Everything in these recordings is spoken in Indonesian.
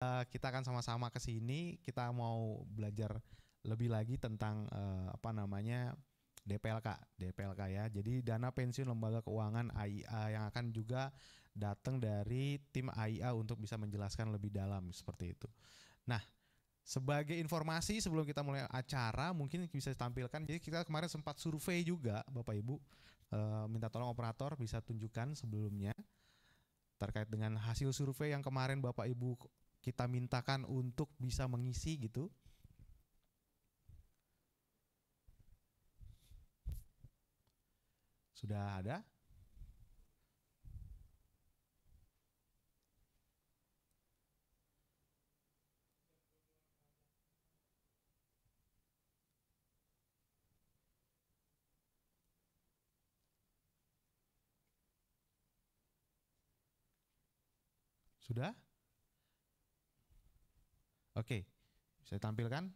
kita akan sama-sama ke sini. Kita mau belajar lebih lagi tentang apa namanya DPLK ya. Jadi dana pensiun lembaga keuangan AIA yang akan juga datang dari tim AIA untuk bisa menjelaskan lebih dalam seperti itu. Nah, sebagai informasi sebelum kita mulai acara mungkin bisa ditampilkan. Jadi kita kemarin sempat survei juga Bapak Ibu. Minta tolong operator bisa tunjukkan sebelumnya terkait dengan hasil survei yang kemarin Bapak Ibu kita mintakan untuk bisa mengisi gitu. Sudah ada? Sudah? Oke, saya tampilkan.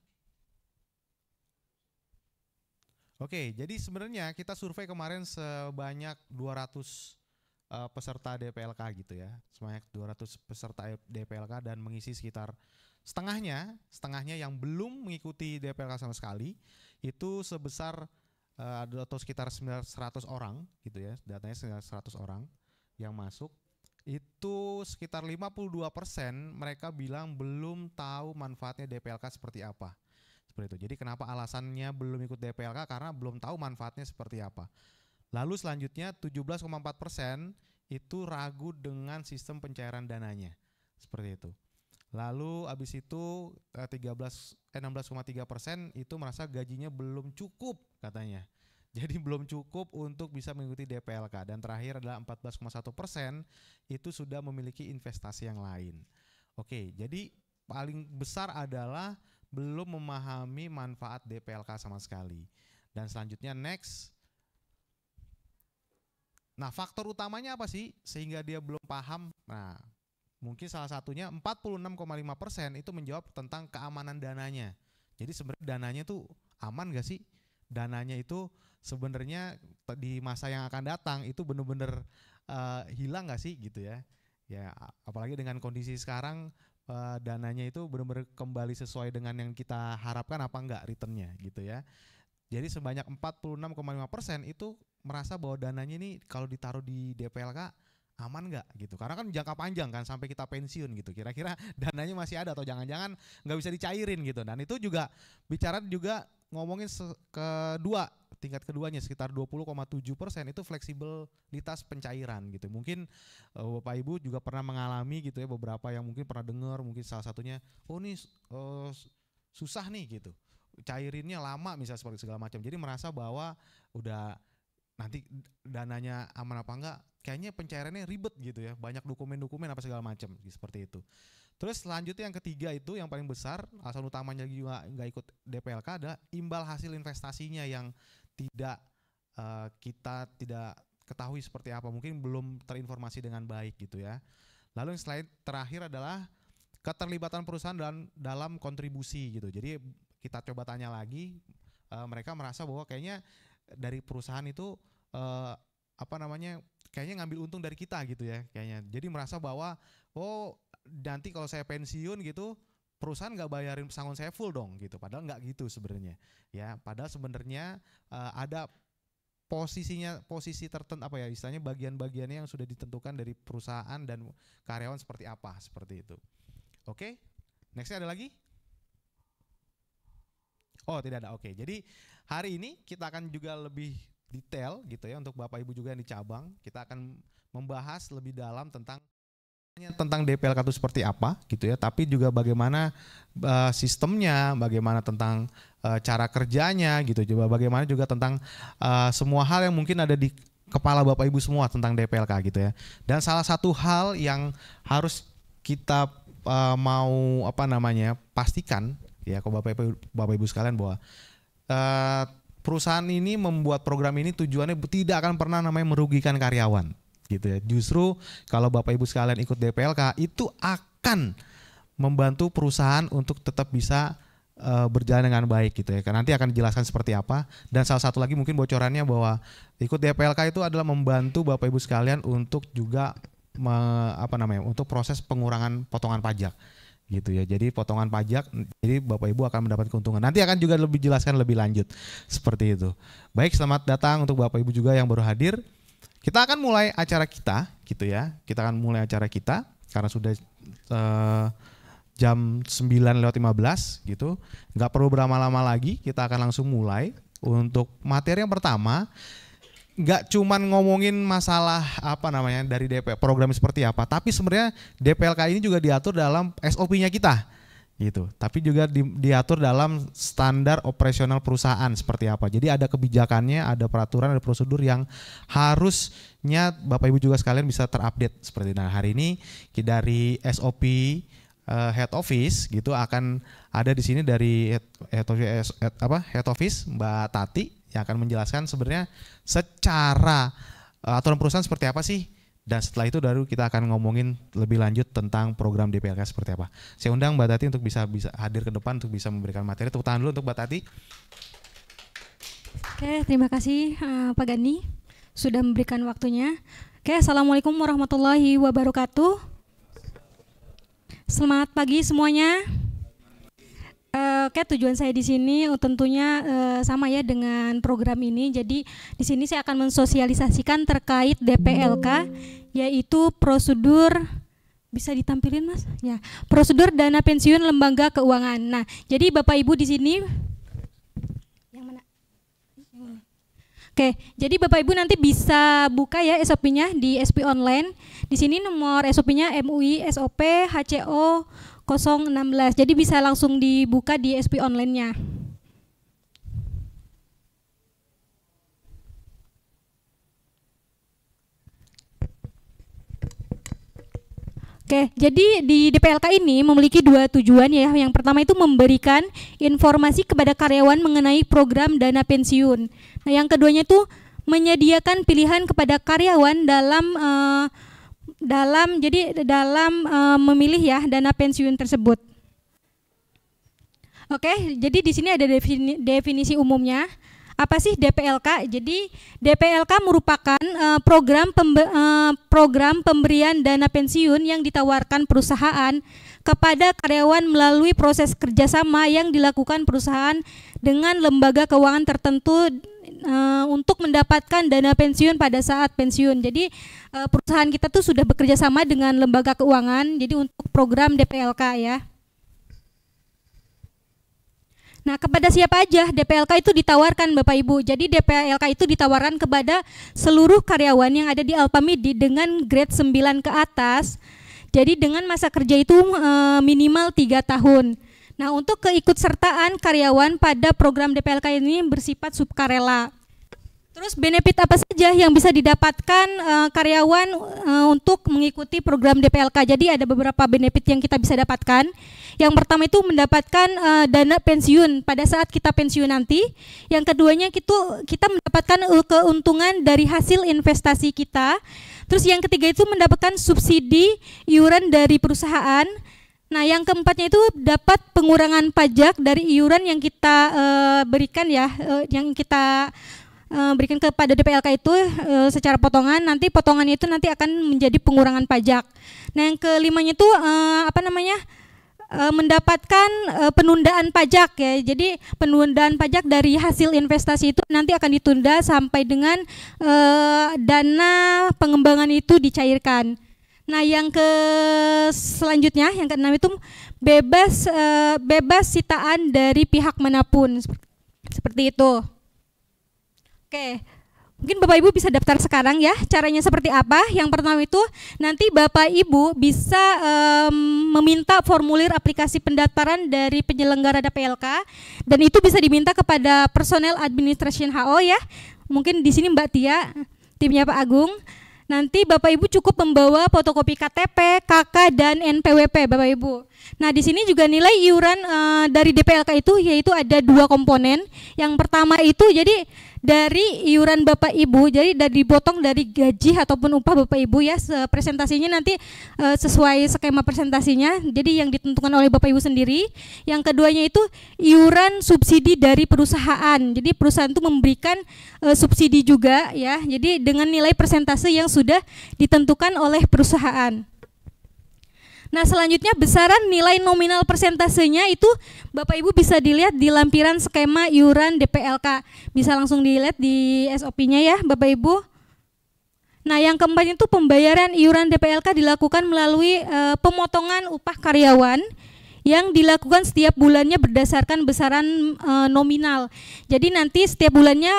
Oke, jadi sebenarnya kita survei kemarin sebanyak 200 peserta DPLK gitu ya. Sebanyak 200 peserta DPLK dan mengisi sekitar setengahnya yang belum mengikuti DPLK sama sekali itu sebesar atau sekitar 100 orang gitu ya. Datanya sekitar 100 orang yang masuk. Itu sekitar 52% mereka bilang belum tahu manfaatnya DPLK seperti apa. Seperti itu. Jadi kenapa alasannya belum ikut DPLK? Karena belum tahu manfaatnya seperti apa. Lalu selanjutnya 17,4% itu ragu dengan sistem pencairan dananya. Seperti itu. Lalu habis itu 16,3% itu merasa gajinya belum cukup katanya. Jadi belum cukup untuk bisa mengikuti DPLK. Dan terakhir adalah 14,1% itu sudah memiliki investasi yang lain. Oke, jadi paling besar adalah belum memahami manfaat DPLK sama sekali. Dan selanjutnya next. Nah, faktor utamanya apa sih sehingga dia belum paham? Nah, mungkin salah satunya 46,5% itu menjawab tentang keamanan dananya. Jadi sebenarnya dananya tuh aman gak sih? Dananya itu sebenarnya di masa yang akan datang itu benar-benar hilang gak sih gitu ya? Ya, apalagi dengan kondisi sekarang dananya itu benar-benar kembali sesuai dengan yang kita harapkan apa enggak returnnya gitu ya. Jadi sebanyak 46,5% itu merasa bahwa dananya ini kalau ditaruh di DPLK aman nggak gitu, karena kan jangka panjang kan sampai kita pensiun gitu, kira-kira dananya masih ada atau jangan-jangan nggak bisa dicairin gitu. Dan itu juga bicara juga ngomongin tingkat keduanya sekitar 20,7% itu fleksibilitas pencairan gitu. Mungkin Bapak Ibu juga pernah mengalami gitu ya, beberapa yang mungkin pernah dengar, mungkin salah satunya ini susah nih gitu, cairinnya lama misalnya seperti segala macam. Jadi merasa bahwa udah nanti dananya aman apa enggak, kayaknya pencairannya ribet gitu ya, banyak dokumen-dokumen apa segala macam seperti itu. Terus selanjutnya yang ketiga itu yang paling besar, alasan utamanya juga nggak ikut DPLK adalah imbal hasil investasinya yang tidak kita tidak ketahui seperti apa, mungkin belum terinformasi dengan baik gitu ya. Lalu yang slide terakhir adalah keterlibatan perusahaan dalam kontribusi gitu. Jadi kita coba tanya lagi, mereka merasa bahwa kayaknya dari perusahaan itu kayaknya ngambil untung dari kita gitu ya kayaknya. Jadi merasa bahwa nanti kalau saya pensiun gitu perusahaan nggak bayarin pesangon saya full dong gitu. Padahal nggak gitu sebenarnya ya. Padahal sebenarnya ada posisi tertentu istilahnya bagian-bagiannya yang sudah ditentukan dari perusahaan dan karyawan seperti apa, seperti itu. Oke, nextnya ada lagi? Oh tidak ada. Oke, jadi hari ini kita akan juga lebih detail gitu ya untuk Bapak Ibu juga yang di cabang. Kita akan membahas lebih dalam tentang DPLK itu seperti apa gitu ya, tapi juga bagaimana sistemnya, bagaimana tentang cara kerjanya gitu, juga bagaimana juga tentang semua hal yang mungkin ada di kepala Bapak Ibu semua tentang DPLK gitu ya. Dan salah satu hal yang harus kita mau pastikan ya ke Bapak Ibu sekalian bahwa perusahaan ini membuat program ini tujuannya tidak akan pernah merugikan karyawan gitu ya. Justru kalau Bapak Ibu sekalian ikut DPLK itu akan membantu perusahaan untuk tetap bisa berjalan dengan baik gitu ya. Karena nanti akan dijelaskan seperti apa. Dan salah satu lagi mungkin bocorannya bahwa ikut DPLK itu adalah membantu Bapak Ibu sekalian untuk juga untuk proses pengurangan potongan pajak. gitu ya. Jadi potongan pajak, jadi Bapak Ibu akan mendapat keuntungan. Nanti akan juga lebih jelaskan lebih lanjut seperti itu. Baik, selamat datang untuk Bapak Ibu juga yang baru hadir. Kita akan mulai acara kita gitu ya. Kita akan mulai acara kita karena sudah jam 9:15 gitu. Nggak perlu berlama-lama lagi, kita akan langsung mulai. Untuk materi yang pertama, nggak cuman ngomongin masalah apa namanya dari DP program seperti apa, tapi sebenarnya DPLK ini juga diatur dalam SOP-nya kita gitu. Tapi juga diatur dalam standar operasional perusahaan seperti apa. Jadi ada kebijakannya, ada peraturan, ada prosedur yang harusnya Bapak Ibu juga sekalian bisa terupdate seperti itu. Nah, hari ini dari SOP head office gitu akan ada di sini dari head office Mbak Tati yang akan menjelaskan sebenarnya secara aturan perusahaan seperti apa sih, dan setelah itu baru kita akan ngomongin lebih lanjut tentang program DPLK seperti apa. Saya undang Mbak Tati untuk bisa hadir ke depan untuk bisa memberikan materi. Tepuk tangan dulu untuk Mbak Tati. Oke, terima kasih Pak Gani sudah memberikan waktunya. Oke, assalamualaikum warahmatullahi wabarakatuh. Selamat pagi semuanya. Oke, tujuan saya di sini tentunya sama ya dengan program ini. Jadi di sini saya akan mensosialisasikan terkait DPLK, yaitu prosedur, bisa ditampilin Mas? Ya, prosedur dana pensiun lembaga keuangan. Nah, jadi Bapak Ibu di sini yang mana? Oke, jadi Bapak Ibu nanti bisa buka ya SOP-nya di SP Online. Di sini nomor SOP-nya MUI SOP HCO 016. Jadi bisa langsung dibuka di SP Online-nya. Oke, jadi di DPLK ini memiliki dua tujuan ya. Yang pertama itu memberikan informasi kepada karyawan mengenai program dana pensiun. Nah, yang keduanya itu menyediakan pilihan kepada karyawan dalam memilih ya dana pensiun tersebut. Oke, jadi di sini ada definisi umumnya. Apa sih DPLK? Jadi DPLK merupakan program pemberian dana pensiun yang ditawarkan perusahaan kepada karyawan melalui proses kerjasama yang dilakukan perusahaan dengan lembaga keuangan tertentu untuk mendapatkan dana pensiun pada saat pensiun. Jadi perusahaan kita tuh sudah bekerja sama dengan lembaga keuangan. Jadi untuk program DPLK ya. Nah, kepada siapa aja DPLK itu ditawarkan Bapak Ibu. Jadi DPLK itu ditawarkan kepada seluruh karyawan yang ada di Alpamidi dengan grade 9 ke atas. Jadi dengan masa kerja itu minimal 3 tahun. Nah, untuk keikutsertaan karyawan pada program DPLK ini bersifat sukarela. Terus benefit apa saja yang bisa didapatkan karyawan untuk mengikuti program DPLK? Jadi ada beberapa benefit yang kita bisa dapatkan. Yang pertama itu mendapatkan dana pensiun pada saat kita pensiun nanti. Yang keduanya kita mendapatkan keuntungan dari hasil investasi kita. Terus yang ketiga itu mendapatkan subsidi iuran dari perusahaan. Nah, yang keempatnya itu dapat pengurangan pajak dari iuran yang kita berikan ya, yang kita berikan kepada DPLK itu secara potongan. Nanti potongannya itu nanti akan menjadi pengurangan pajak. Nah, yang kelimanya itu mendapatkan penundaan pajak ya. Jadi penundaan pajak dari hasil investasi itu nanti akan ditunda sampai dengan dana pengembangan itu dicairkan. Nah, yang selanjutnya yang keenam itu bebas sitaan dari pihak manapun, seperti itu. Oke, mungkin Bapak Ibu bisa daftar sekarang ya. Caranya seperti apa? Yang pertama itu nanti Bapak Ibu bisa meminta formulir aplikasi pendaftaran dari penyelenggara DPLK, dan itu bisa diminta kepada personel administration HO ya. Mungkin di sini Mbak Tia, timnya Pak Agung. Nanti Bapak Ibu cukup membawa fotokopi KTP, KK, dan NPWP Bapak Ibu. Nah, di sini juga nilai iuran dari DPLK itu yaitu ada 2 komponen. Yang pertama itu jadi dari iuran Bapak Ibu, jadi dipotong dari gaji ataupun upah Bapak Ibu ya. Presentasinya nanti sesuai skema presentasinya, jadi yang ditentukan oleh Bapak Ibu sendiri. Yang keduanya itu iuran subsidi dari perusahaan. Jadi perusahaan itu memberikan subsidi juga ya. Jadi dengan nilai persentase yang sudah ditentukan oleh perusahaan. Nah, selanjutnya besaran nilai nominal persentasenya itu Bapak Ibu bisa dilihat di lampiran skema iuran DPLK. Bisa langsung dilihat di SOP-nya ya Bapak Ibu. Nah, yang keempat itu pembayaran iuran DPLK dilakukan melalui pemotongan upah karyawan yang dilakukan setiap bulannya berdasarkan besaran nominal. Jadi nanti setiap bulannya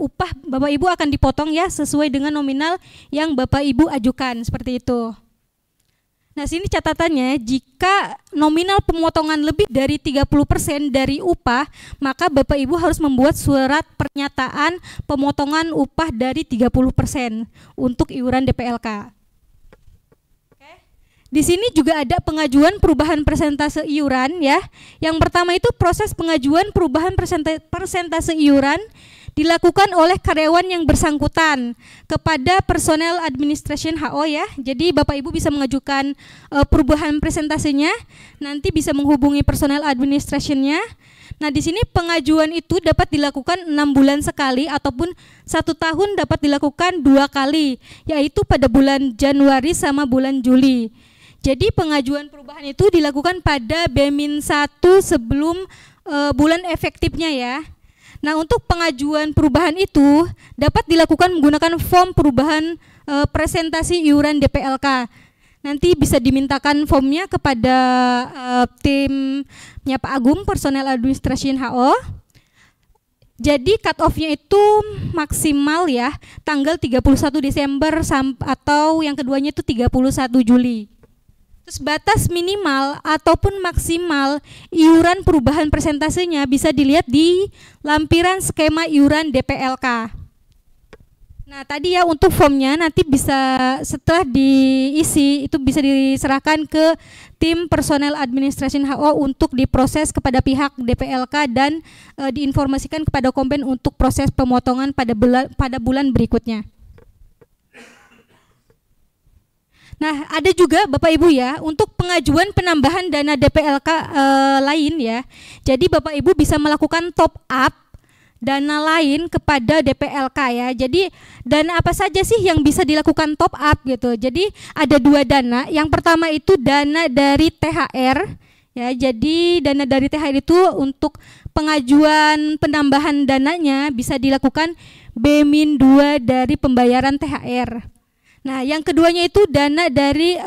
upah Bapak Ibu akan dipotong ya sesuai dengan nominal yang Bapak Ibu ajukan, seperti itu. Nah, sini catatannya, jika nominal pemotongan lebih dari 30% dari upah, maka Bapak Ibu harus membuat surat pernyataan pemotongan upah dari 30% untuk iuran DPLK. Di sini juga ada pengajuan perubahan persentase iuran ya. Yang pertama itu proses pengajuan perubahan persentase iuran dilakukan oleh karyawan yang bersangkutan kepada personel administration HO ya. Jadi Bapak Ibu bisa mengajukan perubahan presentasenya, nanti bisa menghubungi personel administrationnya. Nah, di sini pengajuan itu dapat dilakukan 6 bulan sekali ataupun 1 tahun dapat dilakukan 2 kali, yaitu pada bulan Januari sama bulan Juli. Jadi pengajuan perubahan itu dilakukan pada B-1 sebelum bulan efektifnya ya. Nah, untuk pengajuan perubahan itu dapat dilakukan menggunakan form perubahan presentasi iuran DPLK. Nanti bisa dimintakan formnya kepada timnya Pak Agung, personel administration HO. Jadi cut off-nya itu maksimal ya, tanggal 31 Desember atau yang keduanya itu 31 Juli. Terus batas minimal ataupun maksimal iuran perubahan presentasenya bisa dilihat di lampiran skema iuran DPLK. Nah, tadi ya untuk formnya nanti bisa setelah diisi itu bisa diserahkan ke tim personel administration HO untuk diproses kepada pihak DPLK dan diinformasikan kepada Komben untuk proses pemotongan pada bulan berikutnya. Nah, ada juga Bapak Ibu ya untuk pengajuan penambahan dana DPLK lain ya. Jadi Bapak Ibu bisa melakukan top up dana lain kepada DPLK ya. Jadi dana apa saja sih yang bisa dilakukan top up gitu. Jadi ada 2 dana. Yang pertama itu dana dari THR ya. Jadi dana dari THR itu untuk pengajuan penambahan dananya bisa dilakukan B-2 dari pembayaran THR. Nah, yang keduanya itu dana dari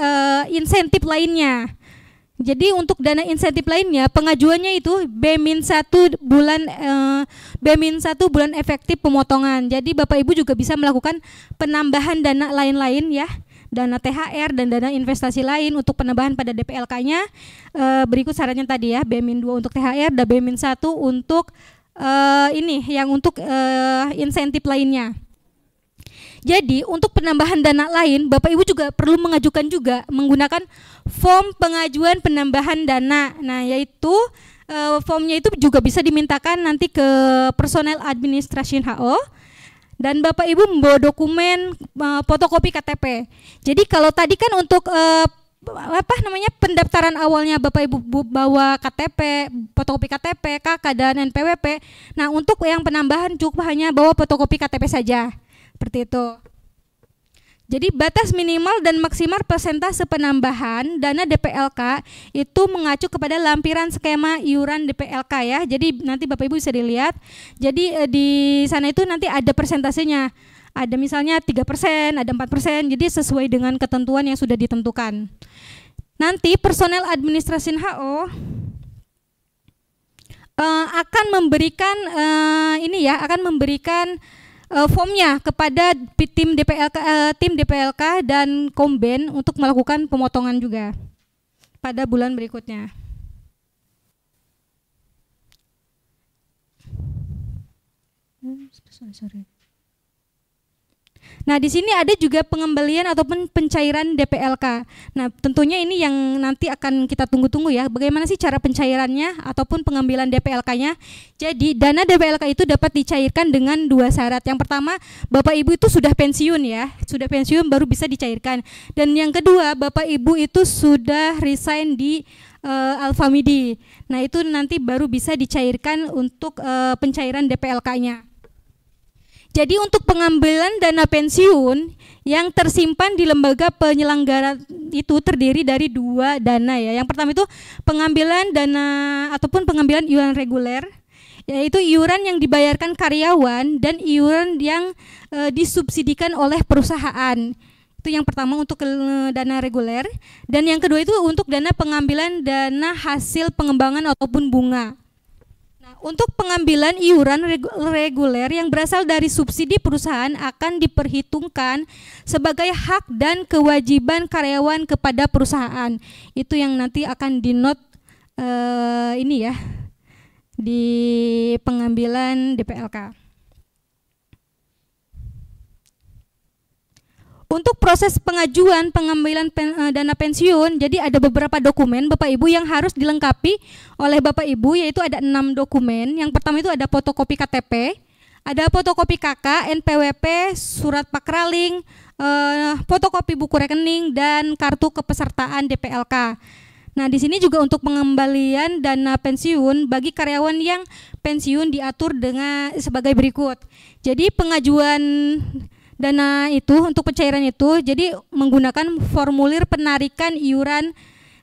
insentif lainnya. Jadi untuk dana insentif lainnya pengajuannya itu B-1 bulan efektif pemotongan. Jadi Bapak Ibu juga bisa melakukan penambahan dana lain-lain ya, dana THR dan dana investasi lain untuk penambahan pada DPLK-nya. Berikut syaratnya tadi ya, B-2 untuk THR dan B-1 untuk ini yang untuk insentif lainnya. Jadi untuk penambahan dana lain Bapak Ibu juga perlu mengajukan juga menggunakan form pengajuan penambahan dana. Nah, yaitu formnya itu juga bisa dimintakan nanti ke personel administration HO dan Bapak Ibu membawa dokumen fotokopi KTP. Jadi kalau tadi kan untuk pendaftaran awalnya Bapak Ibu bawa KTP, fotokopi KTP, KK dan NPWP. Nah, untuk yang penambahan cukup hanya bawa fotokopi KTP saja. Seperti itu. Jadi batas minimal dan maksimal persentase penambahan dana DPLK itu mengacu kepada lampiran skema iuran DPLK ya. Jadi nanti Bapak Ibu bisa dilihat. Jadi di sana itu nanti ada persentasenya. Ada misalnya 3%, ada 4%. Jadi sesuai dengan ketentuan yang sudah ditentukan. Nanti personel administrasi HO akan memberikan formnya kepada tim DPLK dan Komben untuk melakukan pemotongan juga pada bulan berikutnya. Nah, di sini ada juga pengembalian ataupun pencairan DPLK. Nah, tentunya ini yang nanti akan kita tunggu-tunggu ya. Bagaimana sih cara pencairannya ataupun pengambilan DPLK-nya? Jadi, dana DPLK itu dapat dicairkan dengan 2 syarat. Yang pertama, Bapak Ibu itu sudah pensiun ya. Sudah pensiun baru bisa dicairkan. Dan yang kedua, Bapak Ibu itu sudah resign di Alfamidi. Nah, itu nanti baru bisa dicairkan untuk pencairan DPLK-nya. Jadi untuk pengambilan dana pensiun yang tersimpan di lembaga penyelenggara itu terdiri dari 2 dana ya. Yang pertama itu pengambilan dana ataupun pengambilan iuran reguler, yaitu iuran yang dibayarkan karyawan dan iuran yang disubsidikan oleh perusahaan. Itu yang pertama untuk dana reguler. Dan yang kedua itu untuk dana pengambilan dana hasil pengembangan ataupun bunga. Untuk pengambilan iuran reguler yang berasal dari subsidi perusahaan akan diperhitungkan sebagai hak dan kewajiban karyawan kepada perusahaan. Itu yang nanti akan di-note ini ya di pengambilan DPLK. Untuk proses pengajuan pengambilan dana pensiun, jadi ada beberapa dokumen Bapak Ibu yang harus dilengkapi oleh Bapak Ibu, yaitu ada 6 dokumen. Yang pertama itu ada fotokopi KTP, ada fotokopi KK, NPWP, surat pakraling, fotokopi buku rekening, dan kartu kepesertaan DPLK. Nah, di sini juga untuk pengembalian dana pensiun bagi karyawan yang pensiun diatur dengan sebagai berikut. Jadi pengajuan dana itu untuk pencairan itu jadi menggunakan formulir penarikan iuran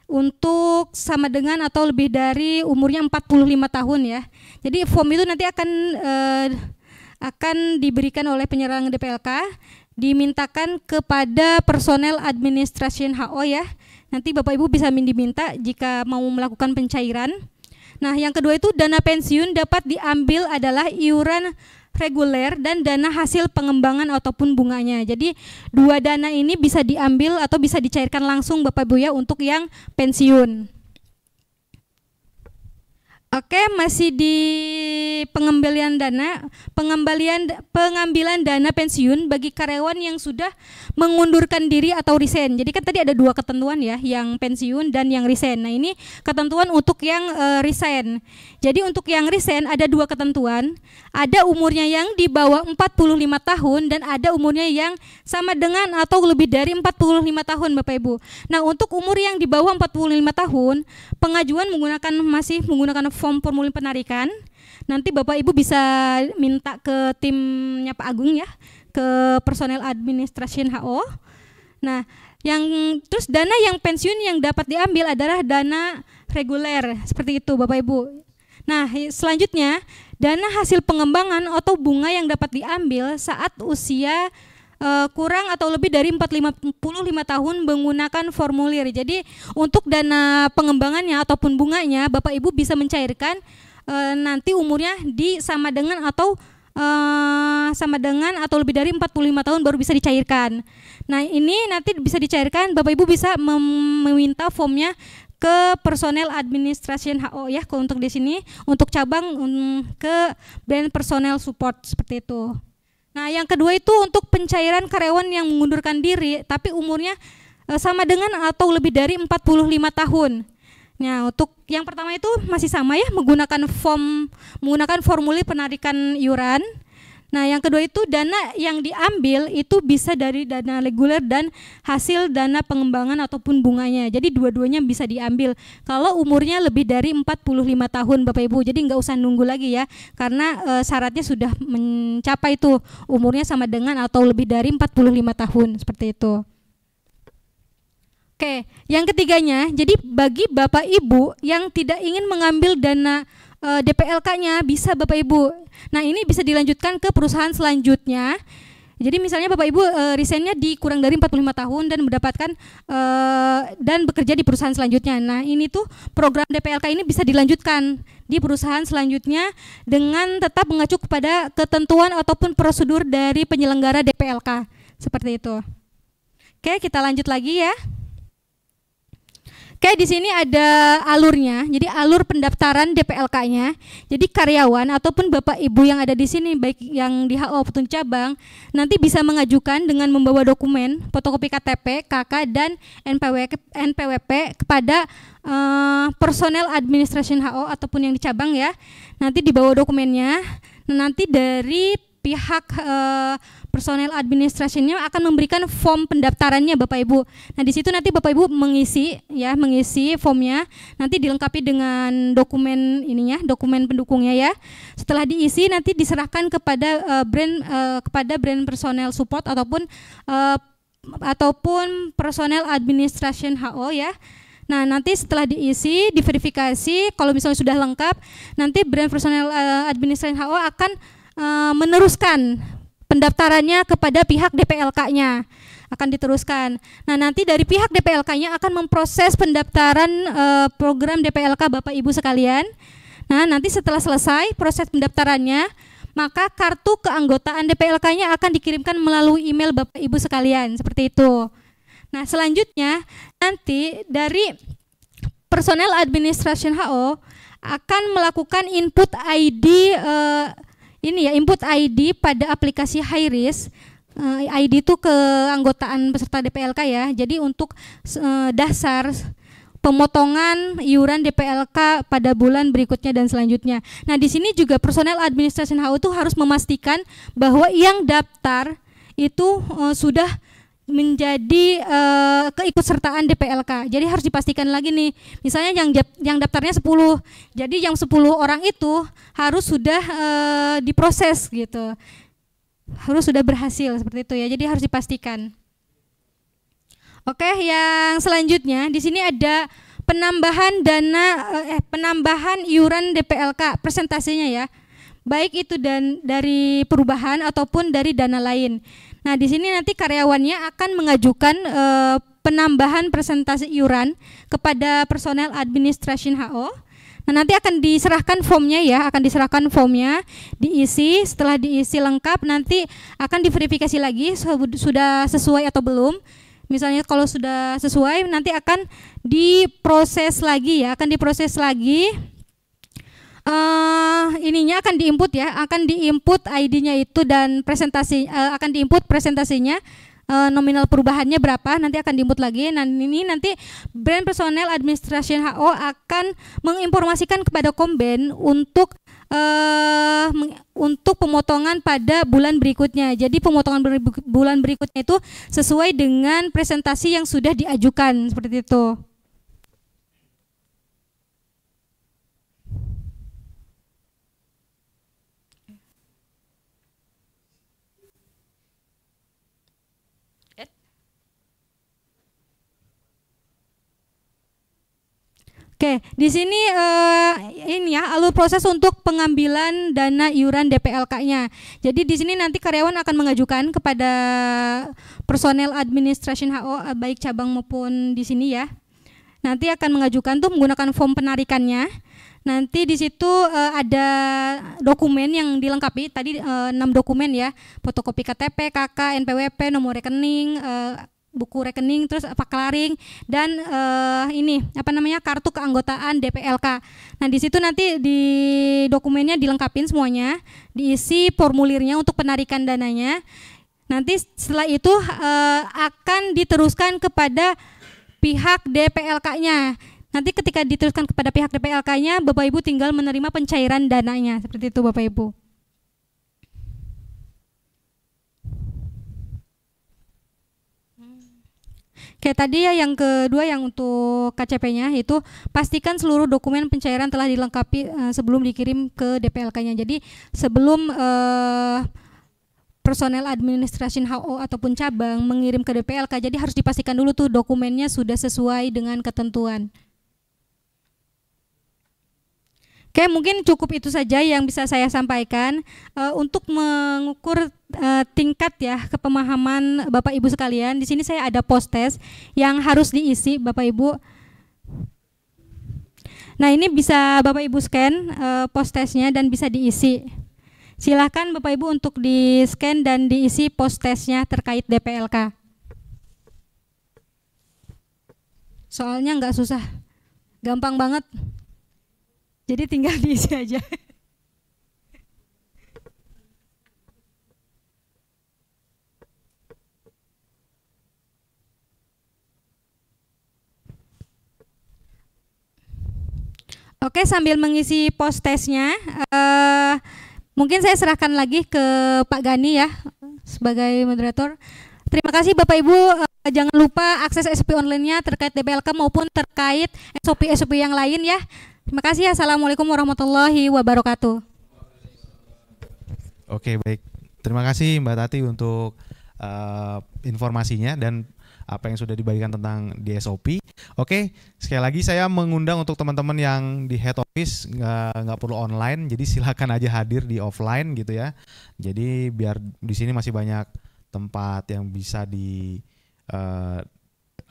untuk sama dengan atau lebih dari umurnya 45 tahun ya. Jadi form itu nanti akan diberikan oleh penyerang DPLK, dimintakan kepada personel administration HO ya. Nanti Bapak Ibu bisa diminta jika mau melakukan pencairan. Nah, yang kedua itu dana pensiun dapat diambil adalah iuran reguler dan dana hasil pengembangan ataupun bunganya. Jadi 2 dana ini bisa diambil atau bisa dicairkan langsung Bapak Ibu ya untuk yang pensiun. Oke, masih di pengambilan dana pensiun bagi karyawan yang sudah mengundurkan diri atau resign. Jadi kan tadi ada 2 ketentuan ya, yang pensiun dan yang resign. Nah, ini ketentuan untuk yang resign. Jadi untuk yang resign ada 2 ketentuan. Ada umurnya yang di bawah 45 tahun dan ada umurnya yang sama dengan atau lebih dari 45 tahun Bapak Ibu. Nah, untuk umur yang di bawah 45 tahun, pengajuan masih menggunakan form formulir penarikan. Nanti Bapak Ibu bisa minta ke timnya Pak Agung ya, ke personel administration HO. Nah, terus dana yang pensiun yang dapat diambil adalah dana reguler, seperti itu Bapak Ibu. Nah, selanjutnya dana hasil pengembangan atau bunga yang dapat diambil saat usia kurang atau lebih dari 45 tahun menggunakan formulir. Jadi untuk dana pengembangannya ataupun bunganya Bapak Ibu bisa mencairkan nanti umurnya sama dengan atau lebih dari 45 tahun baru bisa dicairkan. Nah, ini nanti bisa dicairkan, Bapak Ibu bisa meminta formnya ke personel administration HO ya, untuk di sini untuk cabang ke brand personel support seperti itu. Nah, yang kedua itu untuk pencairan karyawan yang mengundurkan diri tapi umurnya sama dengan atau lebih dari 45 tahun. Nah, untuk yang pertama itu masih sama ya, menggunakan formulir penarikan iuran. Nah, yang kedua itu dana yang diambil itu bisa dari dana reguler dan hasil dana pengembangan ataupun bunganya. Jadi dua-duanya bisa diambil kalau umurnya lebih dari 45 tahun Bapak Ibu. Jadi nggak usah nunggu lagi ya, karena syaratnya sudah mencapai itu umurnya sama dengan atau lebih dari 45 tahun seperti itu. Oke, yang ketiganya, jadi bagi Bapak Ibu yang tidak ingin mengambil dana DPLK-nya bisa Bapak Ibu. Nah, ini bisa dilanjutkan ke perusahaan selanjutnya. Jadi misalnya Bapak Ibu resignnya di kurang dari 45 tahun dan mendapatkan dan bekerja di perusahaan selanjutnya. Nah, ini tuh program DPLK ini bisa dilanjutkan di perusahaan selanjutnya dengan tetap mengacu kepada ketentuan ataupun prosedur dari penyelenggara DPLK. Seperti itu. Oke, kita lanjut lagi ya. Oke, di sini ada alurnya. Jadi alur pendaftaran DPLK-nya. Jadi karyawan ataupun Bapak Ibu yang ada di sini, baik yang di HO ataupun cabang, nanti bisa mengajukan dengan membawa dokumen fotokopi KTP, KK, dan NPWP kepada personel administration HO ataupun yang di cabang ya. Nanti dibawa dokumennya. Nanti dari pihak personel administrasinya akan memberikan form pendaftarannya Bapak Ibu. Nah, di situ nanti Bapak Ibu mengisi formnya, nanti dilengkapi dengan dokumen ininya, dokumen pendukungnya ya. Setelah diisi nanti diserahkan kepada brand personel support ataupun personel administration HO ya. Nah, nanti setelah diisi, diverifikasi, kalau misalnya sudah lengkap, nanti brand personel administration HO akan meneruskan pendaftarannya kepada pihak DPLK-nya, akan diteruskan. Nah, nanti dari pihak DPLK-nya akan memproses pendaftaran program DPLK Bapak Ibu sekalian. Nah, nanti setelah selesai proses pendaftarannya, maka kartu keanggotaan DPLK-nya akan dikirimkan melalui email Bapak Ibu sekalian, seperti itu. Nah, selanjutnya nanti dari personel administration HO akan melakukan input ID input ID pada aplikasi HiRisk. ID itu keanggotaan peserta DPLK ya. Jadi untuk dasar pemotongan iuran DPLK pada bulan berikutnya dan selanjutnya. Nah, di sini juga personel administration HO itu harus memastikan bahwa yang daftar itu sudah menjadi keikutsertaan DPLK. Jadi harus dipastikan lagi nih, misalnya yang daftarnya 10, jadi yang 10 orang itu harus sudah diproses gitu, harus sudah berhasil seperti itu ya. Jadi harus dipastikan. Oke, yang selanjutnya di sini ada penambahan iuran DPLK presentasinya ya, baik itu dari perubahan ataupun dari dana lain. Nah, di sini nanti karyawannya akan mengajukan penambahan presentasi iuran kepada personel administration HO. Nah, nanti akan diserahkan formnya ya, diisi. Setelah diisi lengkap, nanti akan diverifikasi lagi sudah sesuai atau belum. Misalnya kalau sudah sesuai, nanti akan diproses lagi. Ininya akan diinput ya, akan diinput ID-nya itu dan akan diinput presentasinya, nominal perubahannya berapa, nanti akan diinput lagi. Nah, ini nanti brand personel administration HO akan menginformasikan kepada Komben untuk pemotongan pada bulan berikutnya. Jadi pemotongan bulan berikutnya itu sesuai dengan presentasi yang sudah diajukan, seperti itu. Oke, di sini ini ya alur proses untuk pengambilan dana iuran DPLK-nya. Jadi di sini nanti karyawan akan mengajukan kepada personel administration HO baik cabang maupun di sini ya. Nanti akan mengajukan tuh menggunakan form penarikannya. Nanti di situ ada dokumen yang dilengkapi. Tadi 6 dokumen ya, fotokopi KTP, KK, NPWP, nomor rekening, buku rekening, terus faklaring dan kartu keanggotaan DPLK. Nah, di situ nanti di dokumennya dilengkapin semuanya, diisi formulirnya untuk penarikan dananya. Nanti setelah itu akan diteruskan kepada pihak DPLK-nya. Nanti ketika diteruskan kepada pihak DPLK-nya, Bapak Ibu tinggal menerima pencairan dananya, seperti itu Bapak Ibu. Kayak tadi ya, yang kedua yang untuk KCP-nya itu pastikan seluruh dokumen pencairan telah dilengkapi sebelum dikirim ke DPLK-nya. Jadi sebelum personel administration HO ataupun cabang mengirim ke DPLK, jadi harus dipastikan dulu tuh dokumennya sudah sesuai dengan ketentuan. Oke, mungkin cukup itu saja yang bisa saya sampaikan untuk mengukur tingkat ya kepemahaman Bapak Ibu sekalian. Di sini saya ada post test yang harus diisi Bapak Ibu. Nah, ini bisa Bapak Ibu scan post testnya dan bisa diisi. Silakan Bapak Ibu untuk di scan dan diisi post testnya terkait DPLK. Soalnya nggak susah, gampang banget. Jadi tinggal diisi aja. Oke, sambil mengisi post testnya, mungkin saya serahkan lagi ke Pak Gani ya, sebagai sebagai moderator. Terima kasih Bapak Ibu, jangan lupa akses SOP online-nya terkait DPLK maupun terkait SOP-SOP yang lain ya. Terima kasih. Assalamualaikum warahmatullahi wabarakatuh. Oke, baik. Terima kasih Mbak Tati untuk informasinya dan apa yang sudah dibagikan tentang di SOP. Oke, sekali lagi saya mengundang untuk teman-teman yang di head office nggak perlu online, jadi silakan aja hadir di offline gitu ya. Jadi biar di sini masih banyak tempat yang bisa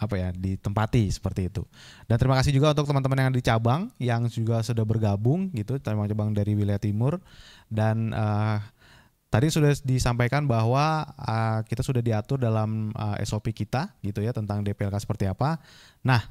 ditempati seperti itu. Dan terima kasih juga untuk teman-teman yang di cabang yang juga sudah bergabung gitu, cabang dari wilayah timur. Dan tadi sudah disampaikan bahwa kita sudah diatur dalam SOP kita gitu ya tentang DPLK seperti apa. Nah,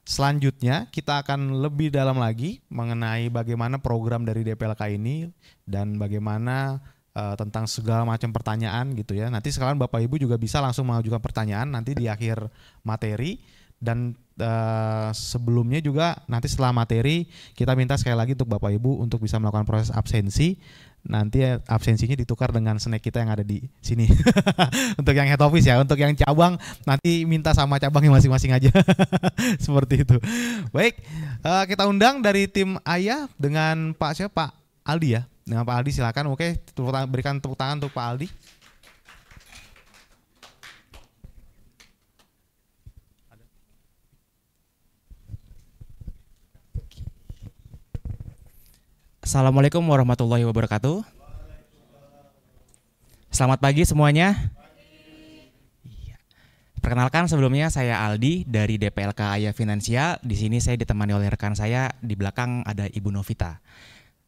selanjutnya kita akan lebih dalam lagi mengenai bagaimana program dari DPLK ini dan bagaimana tentang segala macam pertanyaan gitu ya. Nanti sekarang Bapak Ibu juga bisa langsung mengajukan pertanyaan nanti di akhir materi. Dan sebelumnya juga nanti setelah materi kita minta sekali lagi untuk Bapak Ibu untuk bisa melakukan proses absensi. Nanti absensinya ditukar dengan snack kita yang ada di sini. Untuk yang head office ya, untuk yang cabang nanti minta sama cabangnya masing-masing aja. Seperti itu. Baik, kita undang dari tim Ayah dengan Pak Aldi ya. Dengan Pak Aldi silakan. Oke, berikan tepuk tangan untuk Pak Aldi. Assalamualaikum warahmatullahi wabarakatuh. Selamat pagi semuanya. Perkenalkan, sebelumnya saya Aldi dari DPLK Ayah Finansial. Di sini saya ditemani oleh rekan saya, di belakang ada Ibu Novita.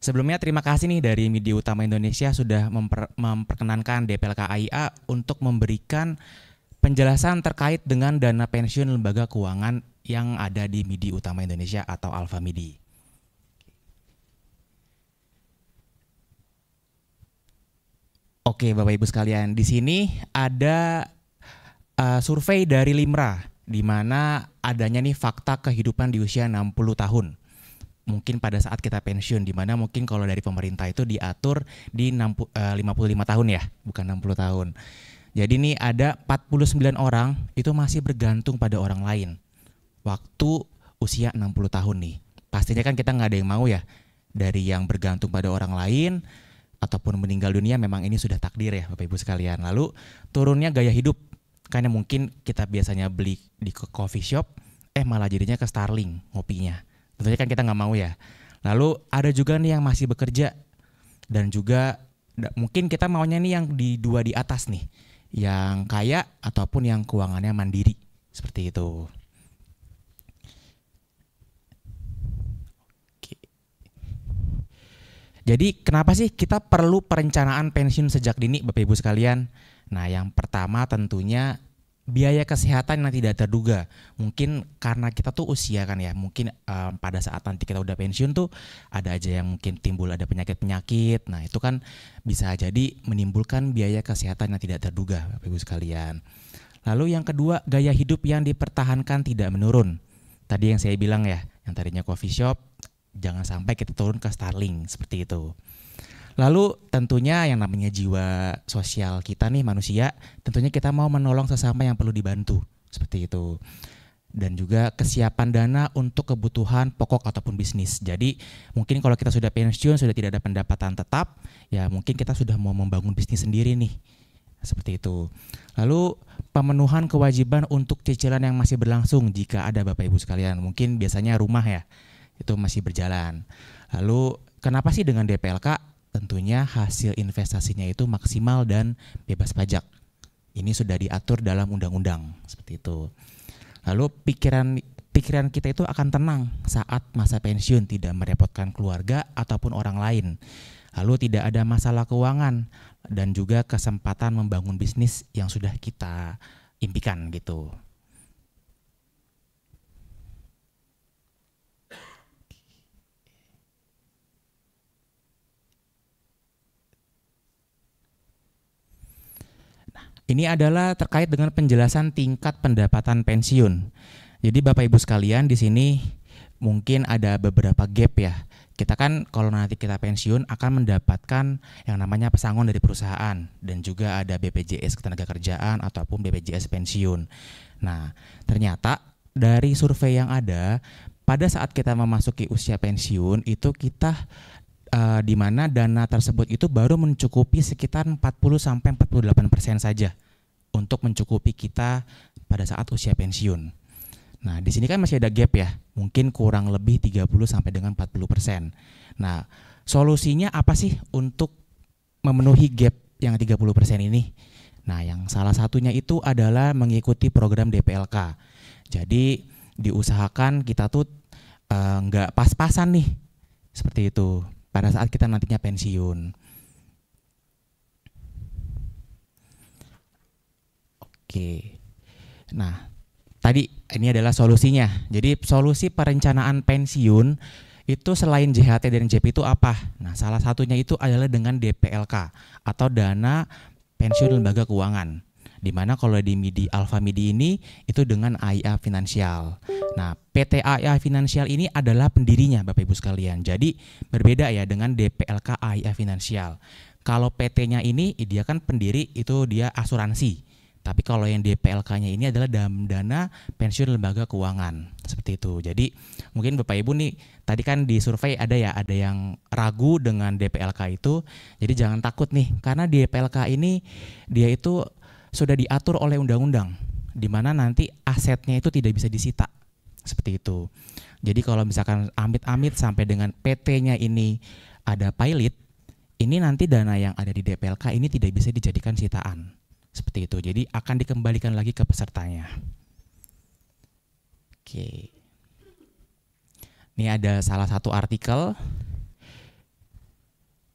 Sebelumnya terima kasih nih dari Media Utama Indonesia sudah memperkenankan DPLK AIA untuk memberikan penjelasan terkait dengan dana pensiun lembaga keuangan yang ada di Media Utama Indonesia atau Alfa Midi. Oke, Bapak Ibu sekalian, di sini ada survei dari Limra di mana adanya nih fakta kehidupan di usia 60 tahun. Mungkin pada saat kita pensiun, di mana mungkin kalau dari pemerintah itu diatur di 55 tahun ya, bukan 60 tahun. Jadi ini ada 49 orang itu masih bergantung pada orang lain waktu usia 60 tahun nih. Pastinya kan kita nggak ada yang mau ya, dari yang bergantung pada orang lain ataupun meninggal dunia, memang ini sudah takdir ya Bapak Ibu sekalian. Lalu turunnya gaya hidup, karena mungkin kita biasanya beli di coffee shop, malah jadinya ke Starling ngopinya. Tentunya kan kita nggak mau ya. Lalu ada juga nih yang masih bekerja dan juga mungkin kita maunya nih yang di dua di atas nih, yang kaya ataupun yang keuangannya mandiri seperti itu. Oke. Jadi kenapa sih kita perlu perencanaan pensiun sejak dini Bapak Ibu sekalian? Nah, yang pertama tentunya biaya kesehatan yang tidak terduga. Mungkin karena kita tuh usia kan ya, mungkin pada saat nanti kita udah pensiun tuh ada aja yang mungkin timbul ada penyakit-penyakit. Nah itu kan bisa jadi menimbulkan biaya kesehatan yang tidak terduga Bapak Ibu sekalian. Lalu yang kedua, gaya hidup yang dipertahankan tidak menurun. Tadi yang saya bilang ya, yang tadinya coffee shop, jangan sampai kita turun ke Starling seperti itu. Lalu tentunya yang namanya jiwa sosial kita nih manusia, tentunya kita mau menolong sesama yang perlu dibantu, seperti itu. Dan juga kesiapan dana untuk kebutuhan pokok ataupun bisnis. Jadi mungkin kalau kita sudah pensiun, sudah tidak ada pendapatan tetap, ya mungkin kita sudah mau membangun bisnis sendiri nih, seperti itu. Lalu pemenuhan kewajiban untuk cicilan yang masih berlangsung jika ada Bapak Ibu sekalian. Mungkin biasanya rumah ya, itu masih berjalan. Lalu kenapa sih dengan DPLK? Tentunya hasil investasinya itu maksimal dan bebas pajak. Ini sudah diatur dalam undang-undang seperti itu. Lalu pikiran kita itu akan tenang saat masa pensiun, tidak merepotkan keluarga ataupun orang lain. Lalu tidak ada masalah keuangan dan juga kesempatan membangun bisnis yang sudah kita impikan gitu. Ini adalah terkait dengan penjelasan tingkat pendapatan pensiun. Jadi Bapak Ibu sekalian di sini mungkin ada beberapa gap ya. kita kan kalau nanti kita pensiun akan mendapatkan yang namanya pesangon dari perusahaan dan juga ada BPJS Ketenagakerjaan ataupun BPJS pensiun. Nah, ternyata dari survei yang ada pada saat kita memasuki usia pensiun itu kita di mana dana tersebut itu baru mencukupi sekitar 40-48% saja untuk mencukupi kita pada saat usia pensiun. Nah, di sini kan masih ada gap ya, mungkin kurang lebih 30 sampai dengan 40%. Nah, solusinya apa sih untuk memenuhi gap yang 30% ini? Nah, yang salah satunya itu adalah mengikuti program DPLK. Jadi, diusahakan kita tuh nggak pas-pasan nih, seperti itu, pada saat kita nantinya pensiun. Oke, nah tadi ini adalah solusinya. Jadi solusi perencanaan pensiun itu selain JHT dan JP itu apa? Nah, salah satunya itu adalah dengan DPLK atau dana pensiun lembaga keuangan. Dimana kalau di MIDI Alfa MIDI ini itu dengan AIA Finansial. Nah, PT AIA Finansial ini adalah pendirinya Bapak Ibu sekalian. Jadi berbeda ya dengan DPLK AIA Finansial. Kalau PT-nya ini dia kan pendiri itu dia asuransi. Tapi kalau yang DPLK-nya ini adalah dana pensiun lembaga keuangan, seperti itu. Jadi mungkin Bapak Ibu nih tadi kan di survei ada yang ragu dengan DPLK itu. Jadi jangan takut nih, karena DPLK ini dia itu sudah diatur oleh undang-undang, di mana nanti asetnya itu tidak bisa disita, seperti itu. Jadi kalau misalkan amit-amit sampai dengan PT-nya ini ada pilot, ini nanti dana yang ada di DPLK ini tidak bisa dijadikan sitaan. Seperti itu, jadi akan dikembalikan lagi ke pesertanya. Oke. Ini ada salah satu artikel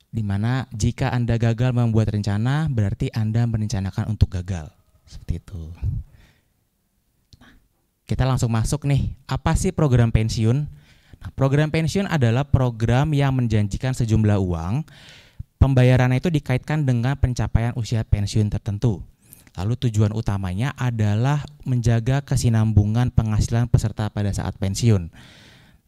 di mana jika Anda gagal membuat rencana, berarti Anda merencanakan untuk gagal. Seperti itu. Nah, kita langsung masuk nih, apa sih program pensiun? Nah, program pensiun adalah program yang menjanjikan sejumlah uang. Pembayarannya itu dikaitkan dengan pencapaian usia pensiun tertentu. Lalu tujuan utamanya adalah menjaga kesinambungan penghasilan peserta pada saat pensiun.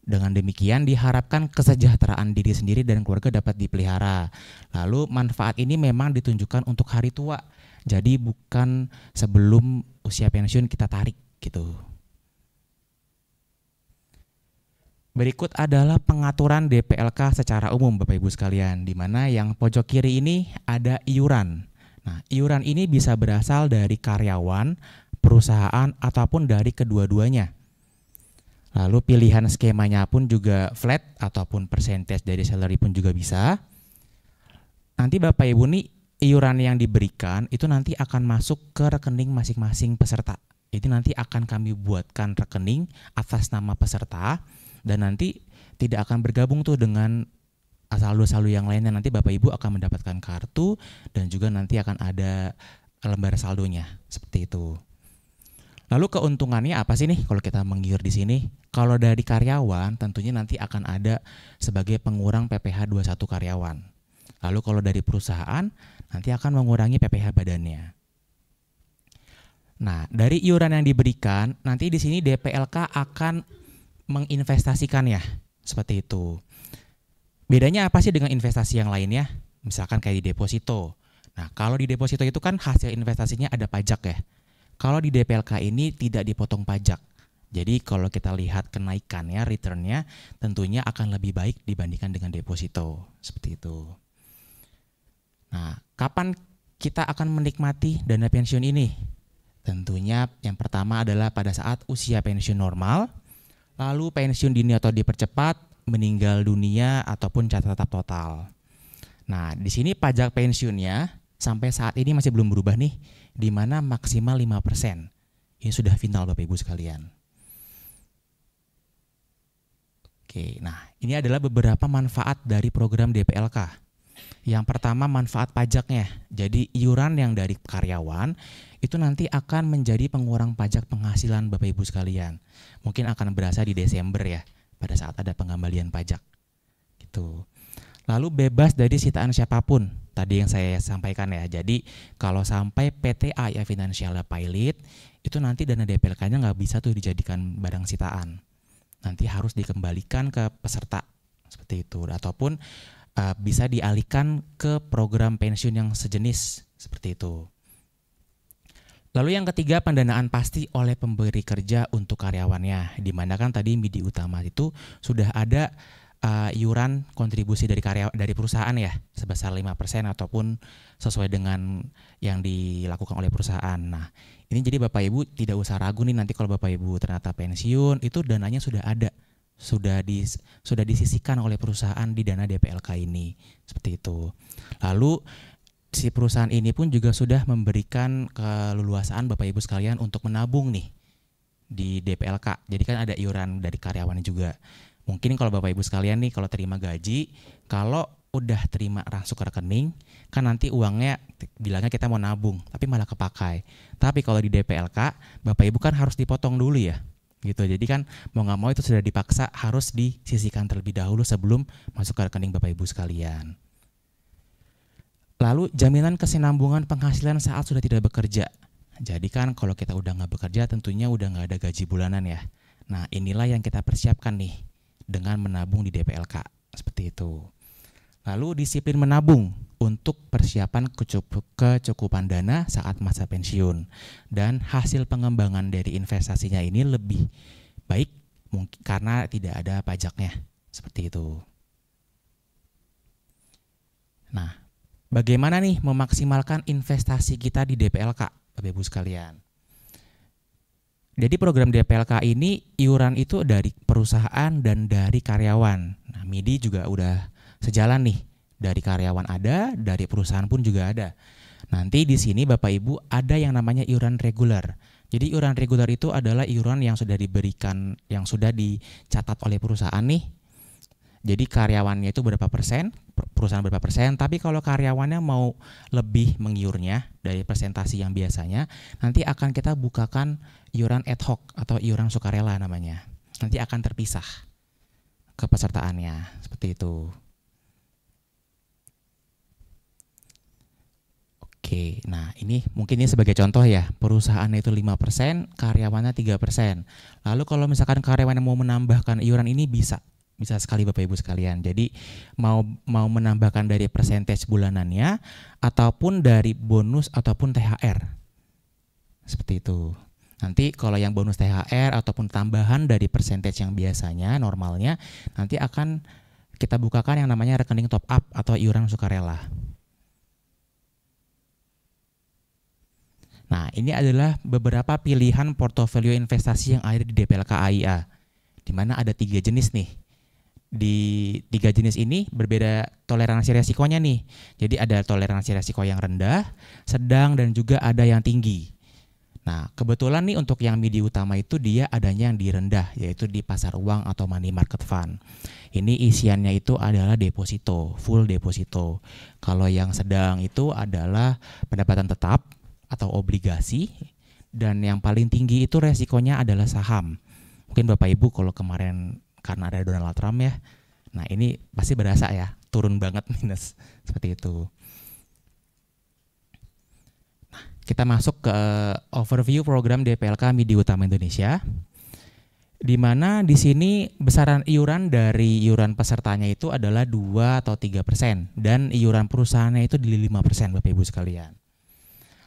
Dengan demikian diharapkan kesejahteraan diri sendiri dan keluarga dapat dipelihara. Lalu manfaat ini memang ditunjukkan untuk hari tua. Jadi bukan sebelum usia pensiun kita tarik gitu. Berikut adalah pengaturan DPLK secara umum Bapak Ibu sekalian, di mana yang pojok kiri ini ada iuran. Nah, iuran ini bisa berasal dari karyawan, perusahaan, ataupun dari kedua-duanya. Lalu pilihan skemanya pun juga flat ataupun percentage dari salary pun juga bisa. Nanti Bapak Ibu nih iuran yang diberikan itu nanti akan masuk ke rekening masing-masing peserta. Jadi nanti akan kami buatkan rekening atas nama peserta dan nanti tidak akan bergabung tuh dengan saldo-saldo yang lainnya. Nanti Bapak Ibu akan mendapatkan kartu dan juga nanti akan ada lembar saldonya seperti itu. Lalu keuntungannya apa sih nih kalau kita mengiur di sini? Kalau dari karyawan tentunya nanti akan ada sebagai pengurang PPh 21 karyawan. Lalu kalau dari perusahaan nanti akan mengurangi PPh badannya. Nah, dari iuran yang diberikan nanti di sini DPLK akan menginvestasikan ya, seperti itu. Bedanya apa sih dengan investasi yang lainnya? Misalkan kayak di deposito. Nah, kalau di deposito itu kan hasil investasinya ada pajak ya. Kalau di DPLK ini tidak dipotong pajak. Jadi kalau kita lihat kenaikannya, returnnya tentunya akan lebih baik dibandingkan dengan deposito. Seperti itu. Nah, kapan kita akan menikmati dana pensiun ini? Tentunya yang pertama adalah pada saat usia pensiun normal, lalu pensiun dini atau dipercepat, meninggal dunia ataupun catatan total. Nah, di sini pajak pensiunnya sampai saat ini masih belum berubah nih, di mana maksimal 5%. Ini sudah final Bapak Ibu sekalian. Oke, nah ini adalah beberapa manfaat dari program DPLK. Yang pertama manfaat pajaknya. Jadi iuran yang dari karyawan itu nanti akan menjadi pengurang pajak penghasilan Bapak Ibu sekalian. Mungkin akan berasa di Desember ya, pada saat ada pengembalian pajak gitu. Lalu bebas dari sitaan siapapun, tadi yang saya sampaikan ya. Jadi kalau sampai PT AIA Finansial pilot, itu nanti dana DPLK-nya nggak bisa tuh dijadikan barang sitaan. Nanti harus dikembalikan ke peserta, seperti itu, ataupun bisa dialihkan ke program pensiun yang sejenis seperti itu. Lalu yang ketiga, pendanaan pasti oleh pemberi kerja untuk karyawannya, di mana kan tadi MIDI utama itu sudah ada iuran kontribusi dari perusahaan ya sebesar 5% ataupun sesuai dengan yang dilakukan oleh perusahaan. Nah, ini jadi Bapak Ibu tidak usah ragu nih, nanti kalau Bapak Ibu ternyata pensiun itu dananya sudah ada, sudah disisihkan oleh perusahaan di dana DPLK ini, seperti itu. Lalu si perusahaan ini pun juga sudah memberikan keleluasaan Bapak Ibu sekalian untuk menabung nih di DPLK. Jadi kan ada iuran dari karyawan juga. Mungkin kalau Bapak Ibu sekalian nih kalau terima gaji, kalau udah terima masuk ke rekening, kan nanti uangnya bilangnya kita mau nabung, tapi malah kepakai. Tapi kalau di DPLK, Bapak Ibu kan harus dipotong dulu ya, gitu. Jadi kan mau nggak mau itu sudah dipaksa harus disisihkan terlebih dahulu sebelum masuk ke rekening Bapak Ibu sekalian. Lalu jaminan kesinambungan penghasilan saat sudah tidak bekerja. Jadi kan kalau kita udah nggak bekerja tentunya udah nggak ada gaji bulanan ya. Nah inilah yang kita persiapkan nih dengan menabung di DPLK, seperti itu. Lalu disiplin menabung untuk persiapan kecukupan dana saat masa pensiun, dan hasil pengembangan dari investasinya ini lebih baik mungkin karena tidak ada pajaknya, seperti itu. Nah, bagaimana nih memaksimalkan investasi kita di DPLK, Bapak Ibu sekalian? Jadi program DPLK ini iuran itu dari perusahaan dan dari karyawan. Nah, MIDI juga udah sejalan nih. Dari karyawan ada, dari perusahaan pun juga ada. Nanti di sini Bapak Ibu ada yang namanya iuran reguler. Jadi iuran reguler itu adalah iuran yang sudah diberikan, yang sudah dicatat oleh perusahaan nih. Jadi karyawannya itu berapa persen, perusahaan berapa persen, tapi kalau karyawannya mau lebih mengiurnya dari presentasi yang biasanya, nanti akan kita bukakan iuran ad hoc atau iuran sukarela namanya. Nanti akan terpisah kepesertaannya, seperti itu. Oke, nah ini mungkin ini sebagai contoh ya, perusahaannya itu 5%, karyawannya 3%. Lalu kalau misalkan karyawannya mau menambahkan iuran ini bisa sekali Bapak Ibu sekalian. Jadi mau menambahkan dari persentage bulanannya ataupun dari bonus ataupun THR. Seperti itu. Nanti kalau yang bonus THR ataupun tambahan dari persentage yang biasanya normalnya, nanti akan kita bukakan yang namanya rekening top up atau iuran sukarela. Nah, ini adalah beberapa pilihan portofolio investasi yang ada di DPLK AIA, di mana ada 3 jenis nih. Di 3 jenis ini berbeda toleransi resikonya nih. Jadi ada toleransi resiko yang rendah, sedang, dan juga ada yang tinggi. Nah, kebetulan nih untuk yang MIDI utama itu dia adanya yang di rendah, yaitu di pasar uang atau money market fund. Ini isiannya itu adalah deposito, full deposito. Kalau yang sedang itu adalah pendapatan tetap atau obligasi, dan yang paling tinggi itu resikonya adalah saham. Mungkin Bapak Ibu kalau kemarin karena ada Donald Trump ya, nah ini pasti berasa ya, turun banget minus, seperti itu. Nah, kita masuk ke overview program DPLK MIDI Utama Indonesia, di mana di sini besaran iuran dari iuran pesertanya itu adalah 2 atau 3%, dan iuran perusahaannya itu di 5% Bapak Ibu sekalian.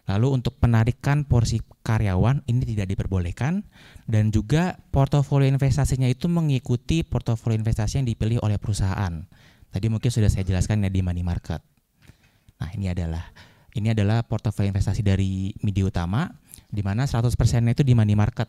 Lalu untuk penarikan porsi karyawan ini tidak diperbolehkan, dan juga portofolio investasinya itu mengikuti portofolio investasi yang dipilih oleh perusahaan. Tadi mungkin sudah saya jelaskan ya di money market. Nah, ini adalah portofolio investasi dari MIDI Utama, di mana 100%-nya itu di money market.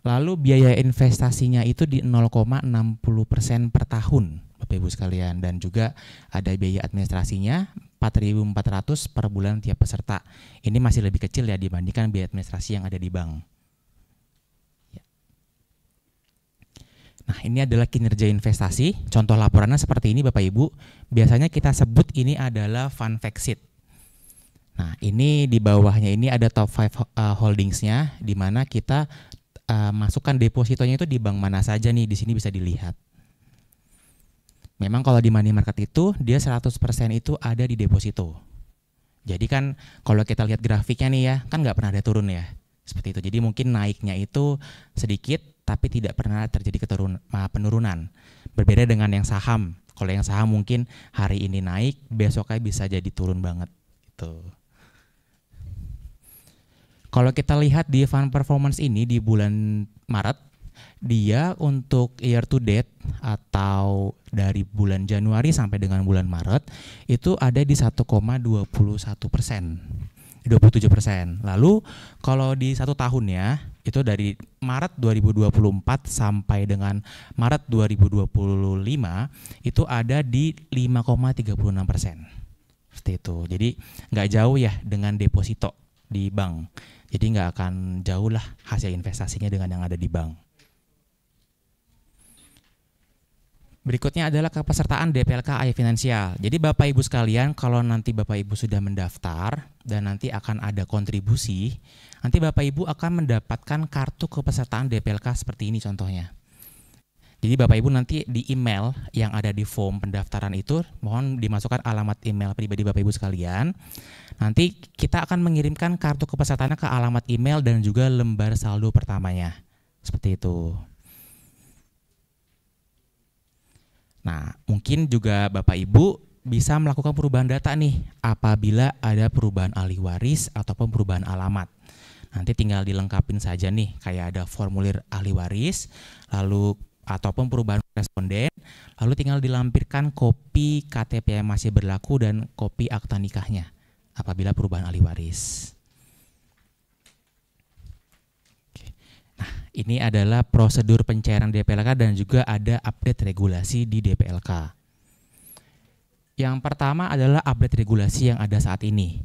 Lalu biaya investasinya itu di 0,60% per tahun Bapak Ibu sekalian, dan juga ada biaya administrasinya 4.400 per bulan tiap peserta. Ini masih lebih kecil ya dibandingkan biaya administrasi yang ada di bank. Ya. Nah, ini adalah kinerja investasi. Contoh laporannya seperti ini Bapak Ibu. Biasanya kita sebut ini adalah fund fact sheet. Nah, ini di bawahnya ini ada top 5 holdingsnya, di mana kita masukkan depositonya itu di bank mana saja nih, di sini bisa dilihat. Memang kalau di money market itu dia 100% itu ada di deposito. Jadi kan kalau kita lihat grafiknya nih ya, kan nggak pernah ada turun ya. Seperti itu. Jadi mungkin naiknya itu sedikit, tapi tidak pernah terjadi penurunan. Berbeda dengan yang saham. Kalau yang saham mungkin hari ini naik, besoknya bisa jadi turun banget gitu. Kalau kita lihat di fund performance ini di bulan Maret, dia untuk year to date atau dari bulan Januari sampai dengan bulan Maret itu ada di 1,21%, 27%. Lalu kalau di satu tahunnya itu dari Maret 2024 sampai dengan Maret 2025 itu ada di 5,36%. Seperti itu. Jadi nggak jauh ya dengan deposito di bank. Jadi nggak akan jauh lah hasil investasinya dengan yang ada di bank. Berikutnya adalah kepesertaan DPLK AI Finansial. Jadi Bapak Ibu sekalian, kalau nanti Bapak Ibu sudah mendaftar dan nanti akan ada kontribusi, nanti Bapak Ibu akan mendapatkan kartu kepesertaan DPLK seperti ini contohnya. Jadi Bapak Ibu nanti di email yang ada di form pendaftaran itu, mohon dimasukkan alamat email pribadi Bapak Ibu sekalian. Nanti kita akan mengirimkan kartu kepesertaannya ke alamat email dan juga lembar saldo pertamanya. Seperti itu. Nah, mungkin juga Bapak Ibu bisa melakukan perubahan data nih apabila ada perubahan ahli waris ataupun perubahan alamat. Nanti tinggal dilengkapin saja nih, kayak ada formulir ahli waris, lalu ataupun perubahan responden, lalu tinggal dilampirkan kopi KTP yang masih berlaku dan kopi akta nikahnya apabila perubahan ahli waris. Ini adalah prosedur pencairan DPLK dan juga ada update regulasi di DPLK. Yang pertama adalah update regulasi yang ada saat ini,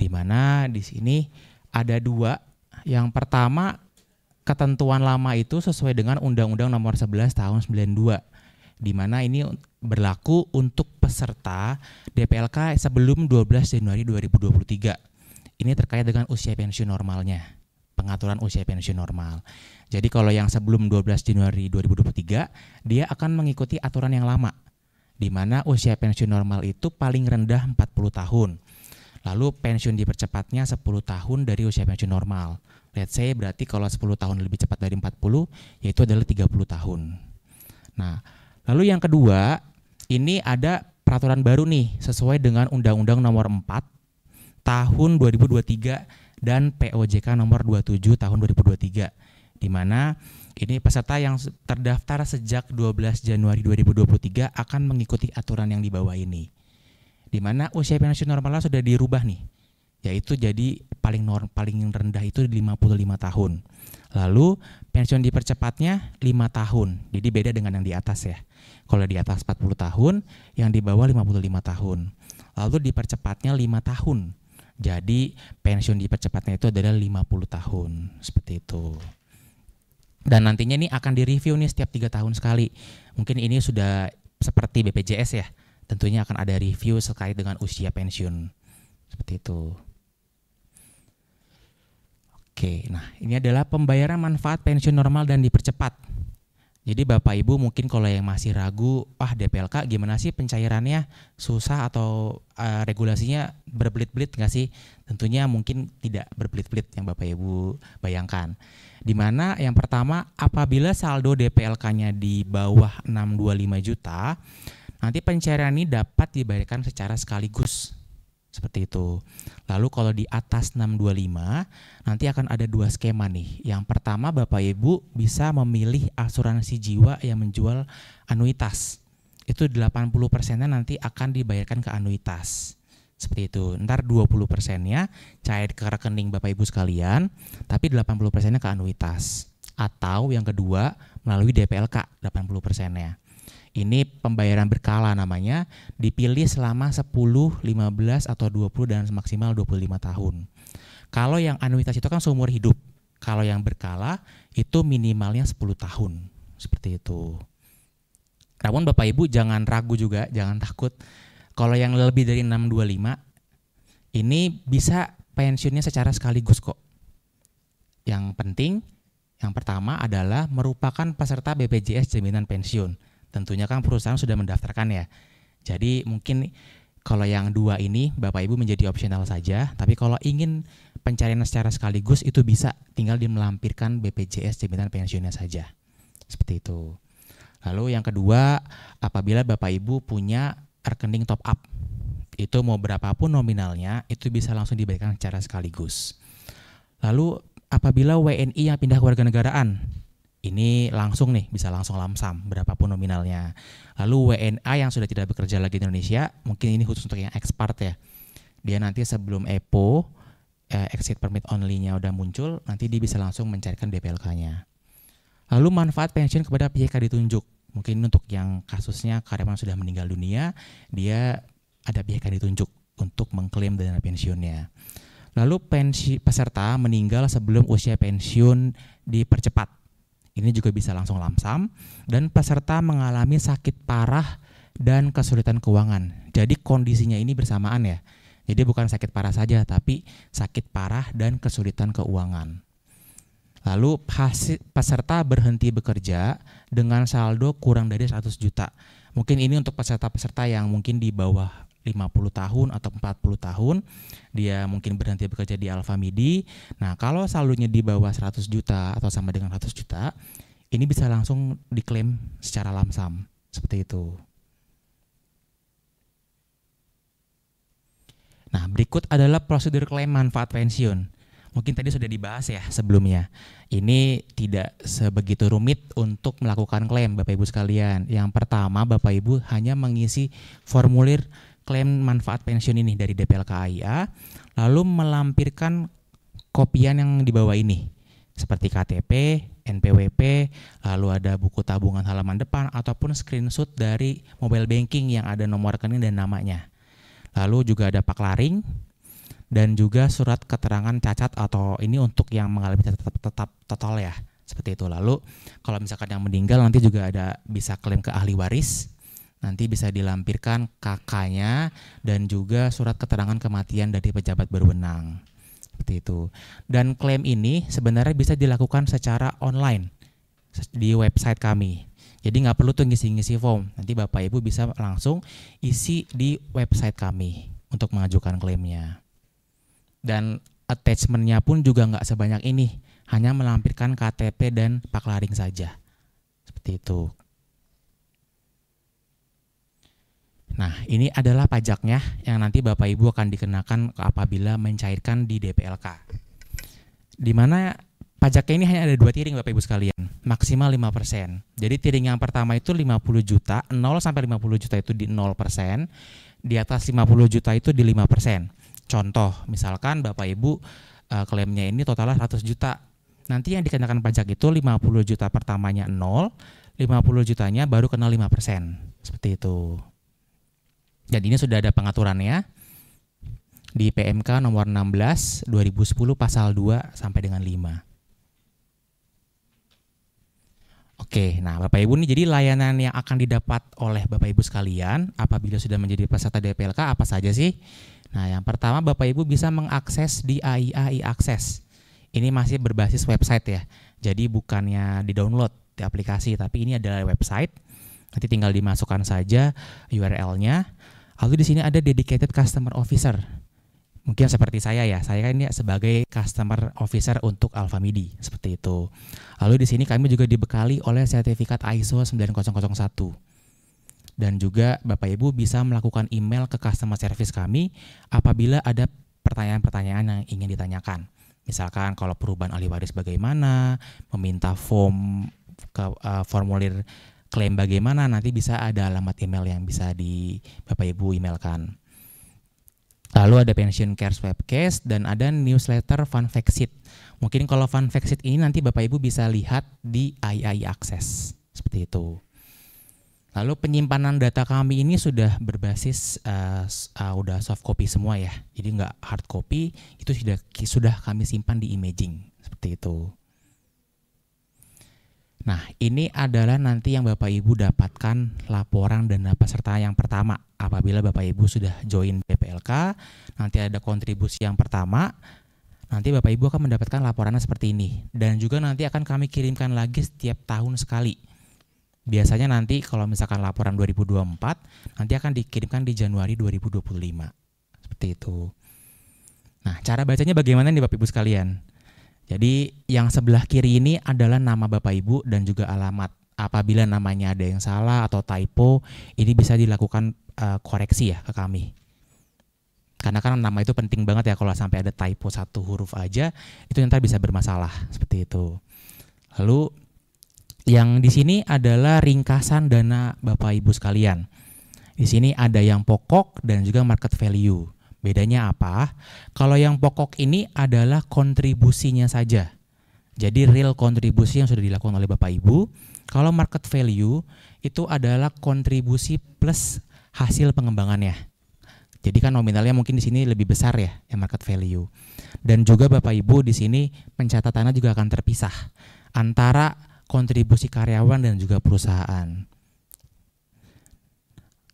di mana di sini ada dua. Yang pertama, ketentuan lama itu sesuai dengan Undang-Undang Nomor 11 Tahun 92, di mana ini berlaku untuk peserta DPLK sebelum 12 Januari 2023. Ini terkait dengan usia pensiun normalnya, pengaturan usia pensiun normal. Jadi kalau yang sebelum 12 Januari 2023, dia akan mengikuti aturan yang lama, di mana usia pensiun normal itu paling rendah 40 tahun. Lalu pensiun dipercepatnya 10 tahun dari usia pensiun normal. Let's say berarti kalau 10 tahun lebih cepat dari 40, yaitu adalah 30 tahun. Nah, lalu yang kedua, ini ada peraturan baru nih, sesuai dengan Undang-Undang Nomor 4 Tahun 2023 dan POJK Nomor 27 Tahun 2023. Di mana ini peserta yang terdaftar sejak 12 Januari 2023 akan mengikuti aturan yang di bawah ini. Di mana usia pensiun normalnya sudah dirubah nih, yaitu jadi paling rendah itu 55 tahun. Lalu pensiun dipercepatnya 5 tahun, jadi beda dengan yang di atas ya. Kalau di atas 40 tahun, yang di bawah 55 tahun. Lalu dipercepatnya 5 tahun, jadi pensiun dipercepatnya itu adalah 50 tahun, seperti itu. Dan nantinya ini akan direview nih setiap 3 tahun sekali. Mungkin ini sudah seperti BPJS ya, tentunya akan ada review terkait dengan usia pensiun, seperti itu. Oke, nah ini adalah pembayaran manfaat pensiun normal dan dipercepat. Jadi Bapak Ibu mungkin kalau yang masih ragu, DPLK gimana sih pencairannya, susah atau regulasinya berbelit-belit nggak sih? Tentunya mungkin tidak berbelit-belit yang Bapak Ibu bayangkan. Di mana yang pertama, apabila saldo DPLK-nya di bawah 625 juta, nanti pencairan ini dapat dibayarkan secara sekaligus. Seperti itu. Lalu kalau di atas 625, nanti akan ada 2 skema nih. Yang pertama, Bapak Ibu bisa memilih asuransi jiwa yang menjual anuitas. Itu 80%-nya nanti akan dibayarkan ke anuitas. Seperti itu. Ntar 20%-nya cair ke rekening Bapak Ibu sekalian, tapi 80%-nya ke anuitas. Atau yang kedua, melalui DPLK 80%-nya. Ini pembayaran berkala namanya, dipilih selama 10, 15, atau 20 dan maksimal 25 tahun. Kalau yang anuitas itu kan seumur hidup. Kalau yang berkala itu minimalnya 10 tahun. Seperti itu. Namun Bapak Ibu jangan ragu juga, jangan takut. Kalau yang lebih dari 625, ini bisa pensiunnya secara sekaligus kok. Yang penting, yang pertama adalah merupakan peserta BPJS Jaminan Pensiun. Tentunya kan perusahaan sudah mendaftarkan ya. Jadi mungkin kalau yang 2 ini Bapak Ibu menjadi opsional saja. Tapi kalau ingin pencarian secara sekaligus itu bisa tinggal dimelampirkan BPJS Jaminan Pensiunnya saja. Seperti itu. Lalu yang kedua, apabila Bapak Ibu punya rekening top up, itu mau berapapun nominalnya, itu bisa langsung diberikan secara sekaligus. Lalu apabila WNI yang pindah kewarganegaraan, ini langsung nih, bisa langsung lamsam berapapun nominalnya. Lalu WNA yang sudah tidak bekerja lagi di Indonesia, mungkin ini khusus untuk yang expat ya. Dia nanti sebelum EPO, exit permit only-nya udah muncul, nanti dia bisa langsung mencarikan DPLK-nya. Lalu manfaat pensiun kepada pihak ditunjuk. Mungkin untuk yang kasusnya karyawan sudah meninggal dunia, dia ada pihak ditunjuk untuk mengklaim dana pensiunnya. Lalu peserta meninggal sebelum usia pensiun dipercepat. Ini juga bisa langsung lamsam, dan peserta mengalami sakit parah dan kesulitan keuangan. Jadi kondisinya ini bersamaan ya. Jadi bukan sakit parah saja, tapi sakit parah dan kesulitan keuangan. Lalu peserta berhenti bekerja dengan saldo kurang dari 100 juta. Mungkin ini untuk peserta-peserta yang mungkin di bawah 50 tahun atau 40 tahun, dia mungkin berhenti bekerja di Alfamidi. Nah, kalau saldonya di bawah 100 juta atau sama dengan 100 juta, ini bisa langsung diklaim secara lamsam, seperti itu. Nah, berikut adalah prosedur klaim manfaat pensiun. Mungkin tadi sudah dibahas ya sebelumnya. Ini tidak sebegitu rumit untuk melakukan klaim, Bapak Ibu sekalian. Yang pertama, Bapak Ibu hanya mengisi formulir klaim manfaat pensiun ini dari DPLK-AIA, lalu melampirkan kopian yang di bawah ini, seperti KTP, NPWP, lalu ada buku tabungan halaman depan, ataupun screenshot dari mobile banking yang ada nomor rekening dan namanya. Lalu juga ada paklaring, dan juga surat keterangan cacat atau ini untuk yang mengalami tetap total ya, seperti itu. Lalu kalau misalkan yang meninggal nanti juga ada bisa klaim ke ahli waris, nanti bisa dilampirkan kakaknya dan juga surat keterangan kematian dari pejabat berwenang, seperti itu. Dan klaim ini sebenarnya bisa dilakukan secara online di website kami. Jadi nggak perlu tuh ngisi-ngisi form, nanti Bapak Ibu bisa langsung isi di website kami untuk mengajukan klaimnya. Dan attachment-nya pun juga nggak sebanyak ini, hanya melampirkan KTP dan paklaring saja, seperti itu. Nah, ini adalah pajaknya yang nanti Bapak Ibu akan dikenakan apabila mencairkan di DPLK. Di mana pajaknya ini hanya ada 2 tiring Bapak Ibu sekalian, maksimal 5%. Jadi tiring yang pertama itu 50 juta, 0 sampai 50 juta itu di 0%, di atas 50 juta itu di 5%. Contoh, misalkan Bapak Ibu klaimnya ini totalnya 100 juta. Nanti yang dikenakan pajak itu 50 juta pertamanya 0, 50 jutanya baru kena 5%. Seperti itu. Dan ini sudah ada pengaturannya di PMK nomor 16 2010 pasal 2 sampai dengan 5. Oke, nah Bapak Ibu nih, jadi layanan yang akan didapat oleh Bapak Ibu sekalian apabila sudah menjadi peserta DPLK apa saja sih? Nah, yang pertama Bapak Ibu bisa mengakses di AIA e-Akses. Ini masih berbasis website ya. Jadi bukannya di-download di aplikasi, tapi ini adalah website. Nanti tinggal dimasukkan saja URL-nya. Lalu di sini ada dedicated customer officer. Mungkin seperti saya ya. Saya kan ini sebagai customer officer untuk Alfamidi, seperti itu. Lalu di sini kami juga dibekali oleh sertifikat ISO 9001. Dan juga Bapak Ibu bisa melakukan email ke customer service kami apabila ada pertanyaan-pertanyaan yang ingin ditanyakan. Misalkan kalau perubahan ahli waris bagaimana, meminta form formulir klaim bagaimana, nanti bisa ada alamat email yang bisa di Bapak Ibu emailkan. Lalu ada pension cares webcast dan ada newsletter fun fact sheet. Mungkin kalau fun fact sheet ini nanti Bapak Ibu bisa lihat di AIA Access, seperti itu. Lalu penyimpanan data kami ini sudah berbasis udah soft copy semua ya. Jadi nggak hard copy, itu sudah kami simpan di imaging, seperti itu. Nah, ini adalah nanti yang Bapak Ibu dapatkan laporan dana peserta yang pertama. Apabila Bapak Ibu sudah join DPLK, nanti ada kontribusi yang pertama, nanti Bapak Ibu akan mendapatkan laporannya seperti ini. Dan juga nanti akan kami kirimkan lagi setiap tahun sekali. Biasanya nanti kalau misalkan laporan 2024, nanti akan dikirimkan di Januari 2025. Seperti itu. Nah, cara bacanya bagaimana nih Bapak Ibu sekalian? Jadi yang sebelah kiri ini adalah nama Bapak Ibu dan juga alamat. Apabila namanya ada yang salah atau typo, ini bisa dilakukan koreksi ya ke kami. Karena kan nama itu penting banget ya, kalau sampai ada typo satu huruf aja itu nanti bisa bermasalah seperti itu. Lalu yang di sini adalah ringkasan dana Bapak Ibu sekalian. Di sini ada yang pokok dan juga market value. Bedanya apa? Kalau yang pokok ini adalah kontribusinya saja. Jadi real kontribusi yang sudah dilakukan oleh Bapak Ibu. Kalau market value itu adalah kontribusi plus hasil pengembangannya. Jadi kan nominalnya mungkin di sini lebih besar ya, yang market value. Dan juga Bapak Ibu di sini pencatatannya juga akan terpisah antara kontribusi karyawan dan juga perusahaan.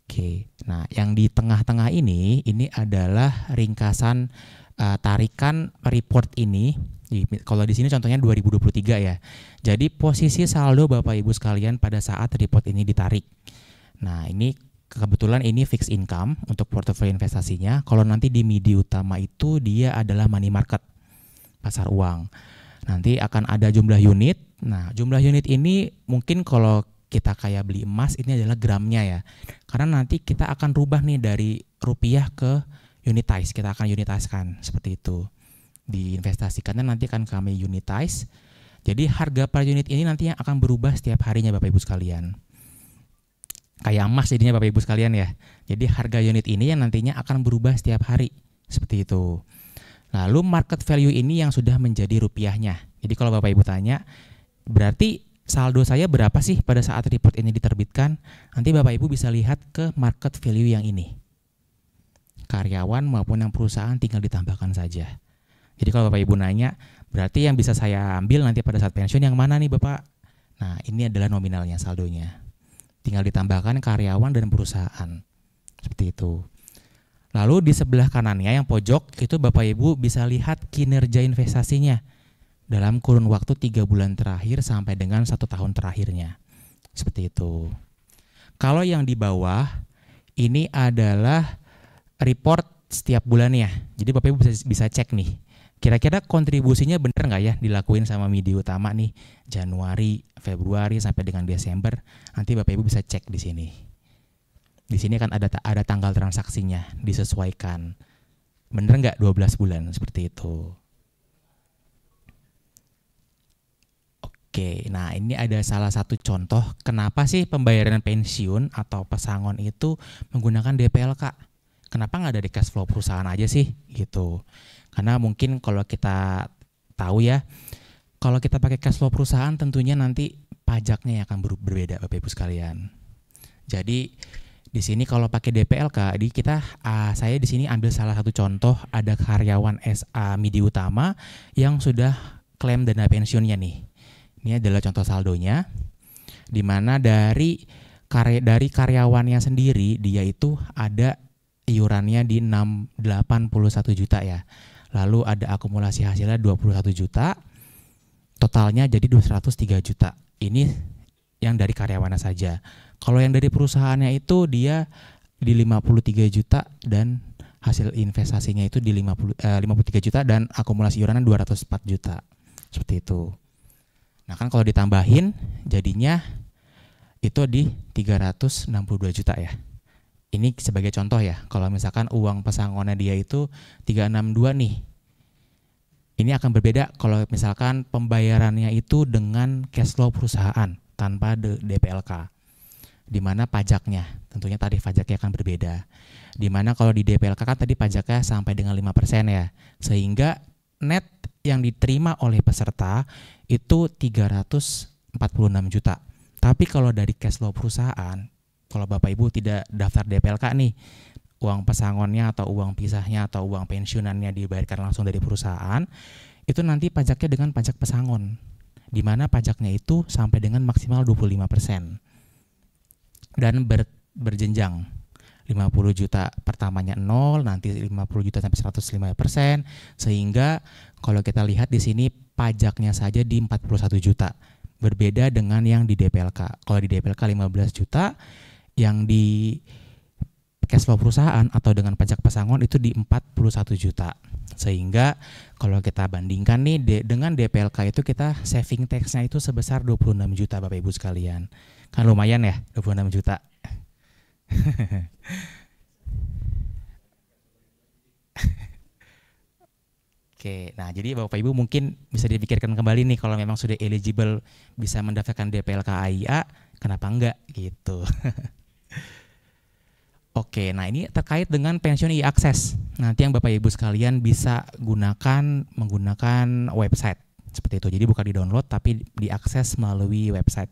Oke, nah yang di tengah-tengah ini adalah ringkasan tarikan report ini. Kalau di sini contohnya 2023 ya. Jadi posisi saldo Bapak Ibu sekalian pada saat report ini ditarik. Nah ini kebetulan ini fixed income untuk portofolio investasinya. Kalau nanti di media utama itu dia adalah money market, pasar uang. Nanti akan ada jumlah unit. Nah jumlah unit ini mungkin kalau kita kayak beli emas ini adalah gramnya ya. Karena nanti kita akan rubah nih dari rupiah ke unitize. Kita akan unitize-kan seperti itu. Diinvestasikannya nanti akan kami unitize. Jadi harga per unit ini nantinya akan berubah setiap harinya Bapak Ibu sekalian. Kayak emas jadinya Bapak Ibu sekalian ya. Jadi harga unit ini yang nantinya akan berubah setiap hari. Seperti itu. Lalu market value ini yang sudah menjadi rupiahnya. Jadi kalau Bapak Ibu tanya, berarti saldo saya berapa sih pada saat report ini diterbitkan? Nanti Bapak Ibu bisa lihat ke market value yang ini. Karyawan maupun yang perusahaan tinggal ditambahkan saja. Jadi kalau Bapak Ibu nanya, berarti yang bisa saya ambil nanti pada saat pensiun yang mana nih Bapak? Nah ini adalah nominalnya, saldonya. Tinggal ditambahkan karyawan dan perusahaan. Seperti itu. Lalu di sebelah kanannya yang pojok itu Bapak Ibu bisa lihat kinerja investasinya dalam kurun waktu 3 bulan terakhir sampai dengan 1 tahun terakhirnya. Seperti itu. Kalau yang di bawah ini adalah report setiap bulannya. Jadi Bapak Ibu bisa cek nih. Kira-kira kontribusinya benar nggak ya dilakuin sama media utama nih Januari, Februari sampai dengan Desember. Nanti Bapak Ibu bisa cek di sini. Di sini kan ada tanggal transaksinya disesuaikan. Bener nggak 12 bulan seperti itu. Oke, nah ini ada salah satu contoh kenapa sih pembayaran pensiun atau pesangon itu menggunakan DPLK. Kenapa nggak dari cash flow perusahaan aja sih gitu. Karena mungkin kalau kita tahu ya, kalau kita pakai cash flow perusahaan tentunya nanti pajaknya akan berbeda Bapak Ibu sekalian. Jadi di sini kalau pakai DPLK, saya di sini ambil salah satu contoh, ada karyawan SA media utama yang sudah klaim dana pensiunnya nih. Ini adalah contoh saldonya, di mana dari karyawannya sendiri dia itu ada iurannya di 81 juta ya. Lalu ada akumulasi hasilnya 21 juta, totalnya jadi 203 juta. Ini yang dari karyawannya saja. Kalau yang dari perusahaannya itu dia di 53 juta dan hasil investasinya itu di 53 juta dan akumulasi iurannya 204 juta. Seperti itu. Nah kan kalau ditambahin jadinya itu di 362 juta ya. Ini sebagai contoh ya, kalau misalkan uang pesangonnya dia itu 362 nih. Ini akan berbeda kalau misalkan pembayarannya itu dengan cash flow perusahaan tanpa DPLK. Di mana pajaknya, tentunya tarif pajaknya akan berbeda. Di mana kalau di DPLK kan tadi pajaknya sampai dengan 5% ya. Sehingga net yang diterima oleh peserta itu 346 juta. Tapi kalau dari cash flow perusahaan, kalau Bapak Ibu tidak daftar DPLK nih, uang pesangonnya atau uang pisahnya atau uang pensiunannya dibayarkan langsung dari perusahaan, itu nanti pajaknya dengan pajak pesangon, di mana pajaknya itu sampai dengan maksimal 25%. Dan berjenjang, 50 juta pertamanya 0, nanti 50 juta sampai 105%, sehingga kalau kita lihat di sini pajaknya saja di 41 juta. Berbeda dengan yang di DPLK. Kalau di DPLK 15 juta, yang di cash flow perusahaan atau dengan pajak pesangon itu di 41 juta Sehingga kalau kita bandingkan nih dengan DPLK itu kita saving tax-nya itu sebesar 26 juta Bapak Ibu sekalian. Kan lumayan ya 26 juta. Oke, nah jadi Bapak Ibu mungkin bisa dipikirkan kembali nih kalau memang sudah eligible bisa mendaftarkan DPLK AIA, kenapa enggak gitu. Oke, nah ini terkait dengan pensiun e-akses. Nanti yang Bapak Ibu sekalian bisa menggunakan website seperti itu. Jadi bukan di-download tapi diakses melalui website,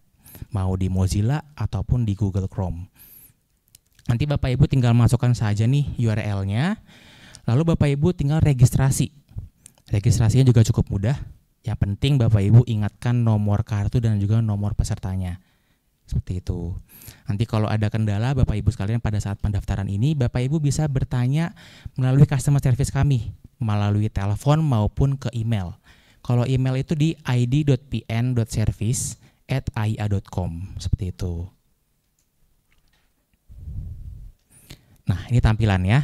mau di Mozilla ataupun di Google Chrome. Nanti Bapak Ibu tinggal masukkan saja nih URL-nya, lalu Bapak Ibu tinggal registrasi. Registrasinya juga cukup mudah. Yang penting Bapak Ibu ingatkan nomor kartu dan juga nomor pesertanya. Seperti itu. Nanti kalau ada kendala Bapak Ibu sekalian pada saat pendaftaran ini, Bapak Ibu bisa bertanya melalui customer service kami, melalui telepon maupun ke email. Kalau email itu di id.pn.service@aia.com, seperti itu. Nah, ini tampilannya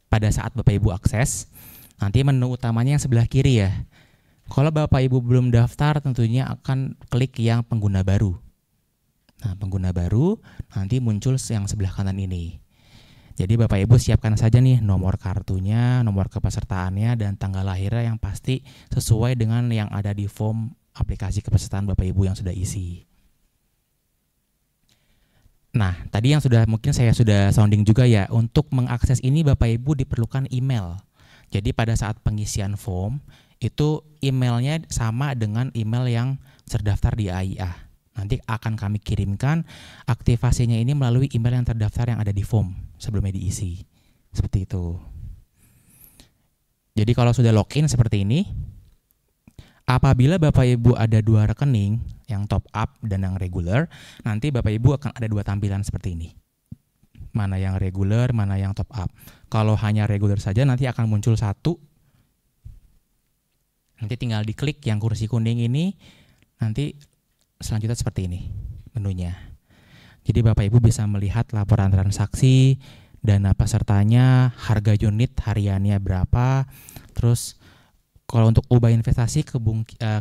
pada saat Bapak Ibu akses. Nanti menu utamanya yang sebelah kiri ya. Kalau Bapak Ibu belum daftar tentunya akan klik yang pengguna baru. Nah, pengguna baru nanti muncul yang sebelah kanan ini. Jadi Bapak Ibu siapkan saja nih nomor kartunya, nomor kepesertaannya, dan tanggal lahirnya yang pasti sesuai dengan yang ada di form aplikasi kepesertaan Bapak Ibu yang sudah isi. Nah, tadi yang mungkin saya sudah sounding juga ya, untuk mengakses ini Bapak Ibu diperlukan email. Jadi pada saat pengisian form, itu emailnya sama dengan email yang terdaftar di AIA. Nanti akan kami kirimkan aktivasinya ini melalui email yang terdaftar yang ada di form sebelumnya diisi. Seperti itu. Jadi kalau sudah login seperti ini, apabila Bapak Ibu ada 2 rekening, yang top up dan yang regular, nanti Bapak Ibu akan ada 2 tampilan seperti ini. Mana yang regular, mana yang top up. Kalau hanya regular saja nanti akan muncul 1. Nanti tinggal diklik yang kursi kuning ini, nanti selanjutnya seperti ini menunya. Jadi Bapak Ibu bisa melihat laporan transaksi, dana pesertanya, harga unit hariannya berapa. Terus kalau untuk ubah investasi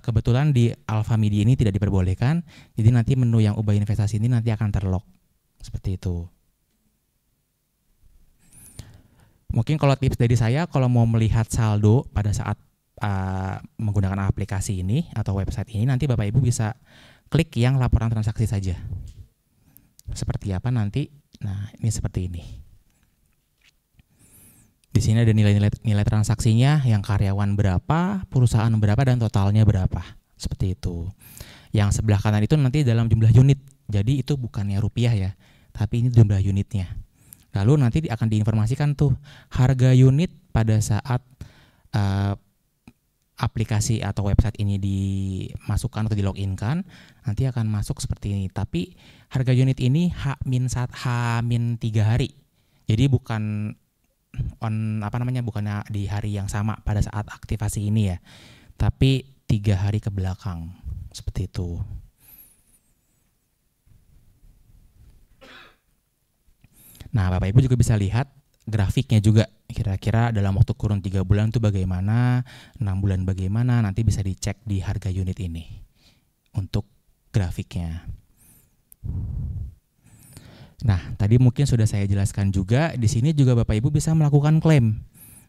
kebetulan di Alfamidi ini tidak diperbolehkan. Jadi nanti menu yang ubah investasi ini nanti akan terlock. Seperti itu. Mungkin kalau tips dari saya, kalau mau melihat saldo pada saat menggunakan aplikasi ini atau website ini, nanti Bapak Ibu bisa klik yang laporan transaksi saja. Seperti apa nanti? Nah, ini seperti ini. Di sini ada nilai transaksinya, yang karyawan berapa, perusahaan berapa, dan totalnya berapa. Seperti itu. Yang sebelah kanan itu nanti dalam jumlah unit. Jadi itu bukannya rupiah ya, tapi ini jumlah unitnya. Lalu nanti akan diinformasikan tuh harga unit pada saat aplikasi atau website ini dimasukkan atau di-login-kan, nanti akan masuk seperti ini. Tapi harga unit ini H-3 hari. Jadi bukan bukannya di hari yang sama pada saat aktivasi ini ya, tapi 3 hari ke belakang. Seperti itu. Nah, Bapak Ibu juga bisa lihat grafiknya juga, kira-kira dalam waktu kurun 3 bulan itu bagaimana, 6 bulan bagaimana, nanti bisa dicek di harga unit ini untuk grafiknya. Nah, tadi mungkin sudah saya jelaskan juga, di sini juga Bapak Ibu bisa melakukan klaim.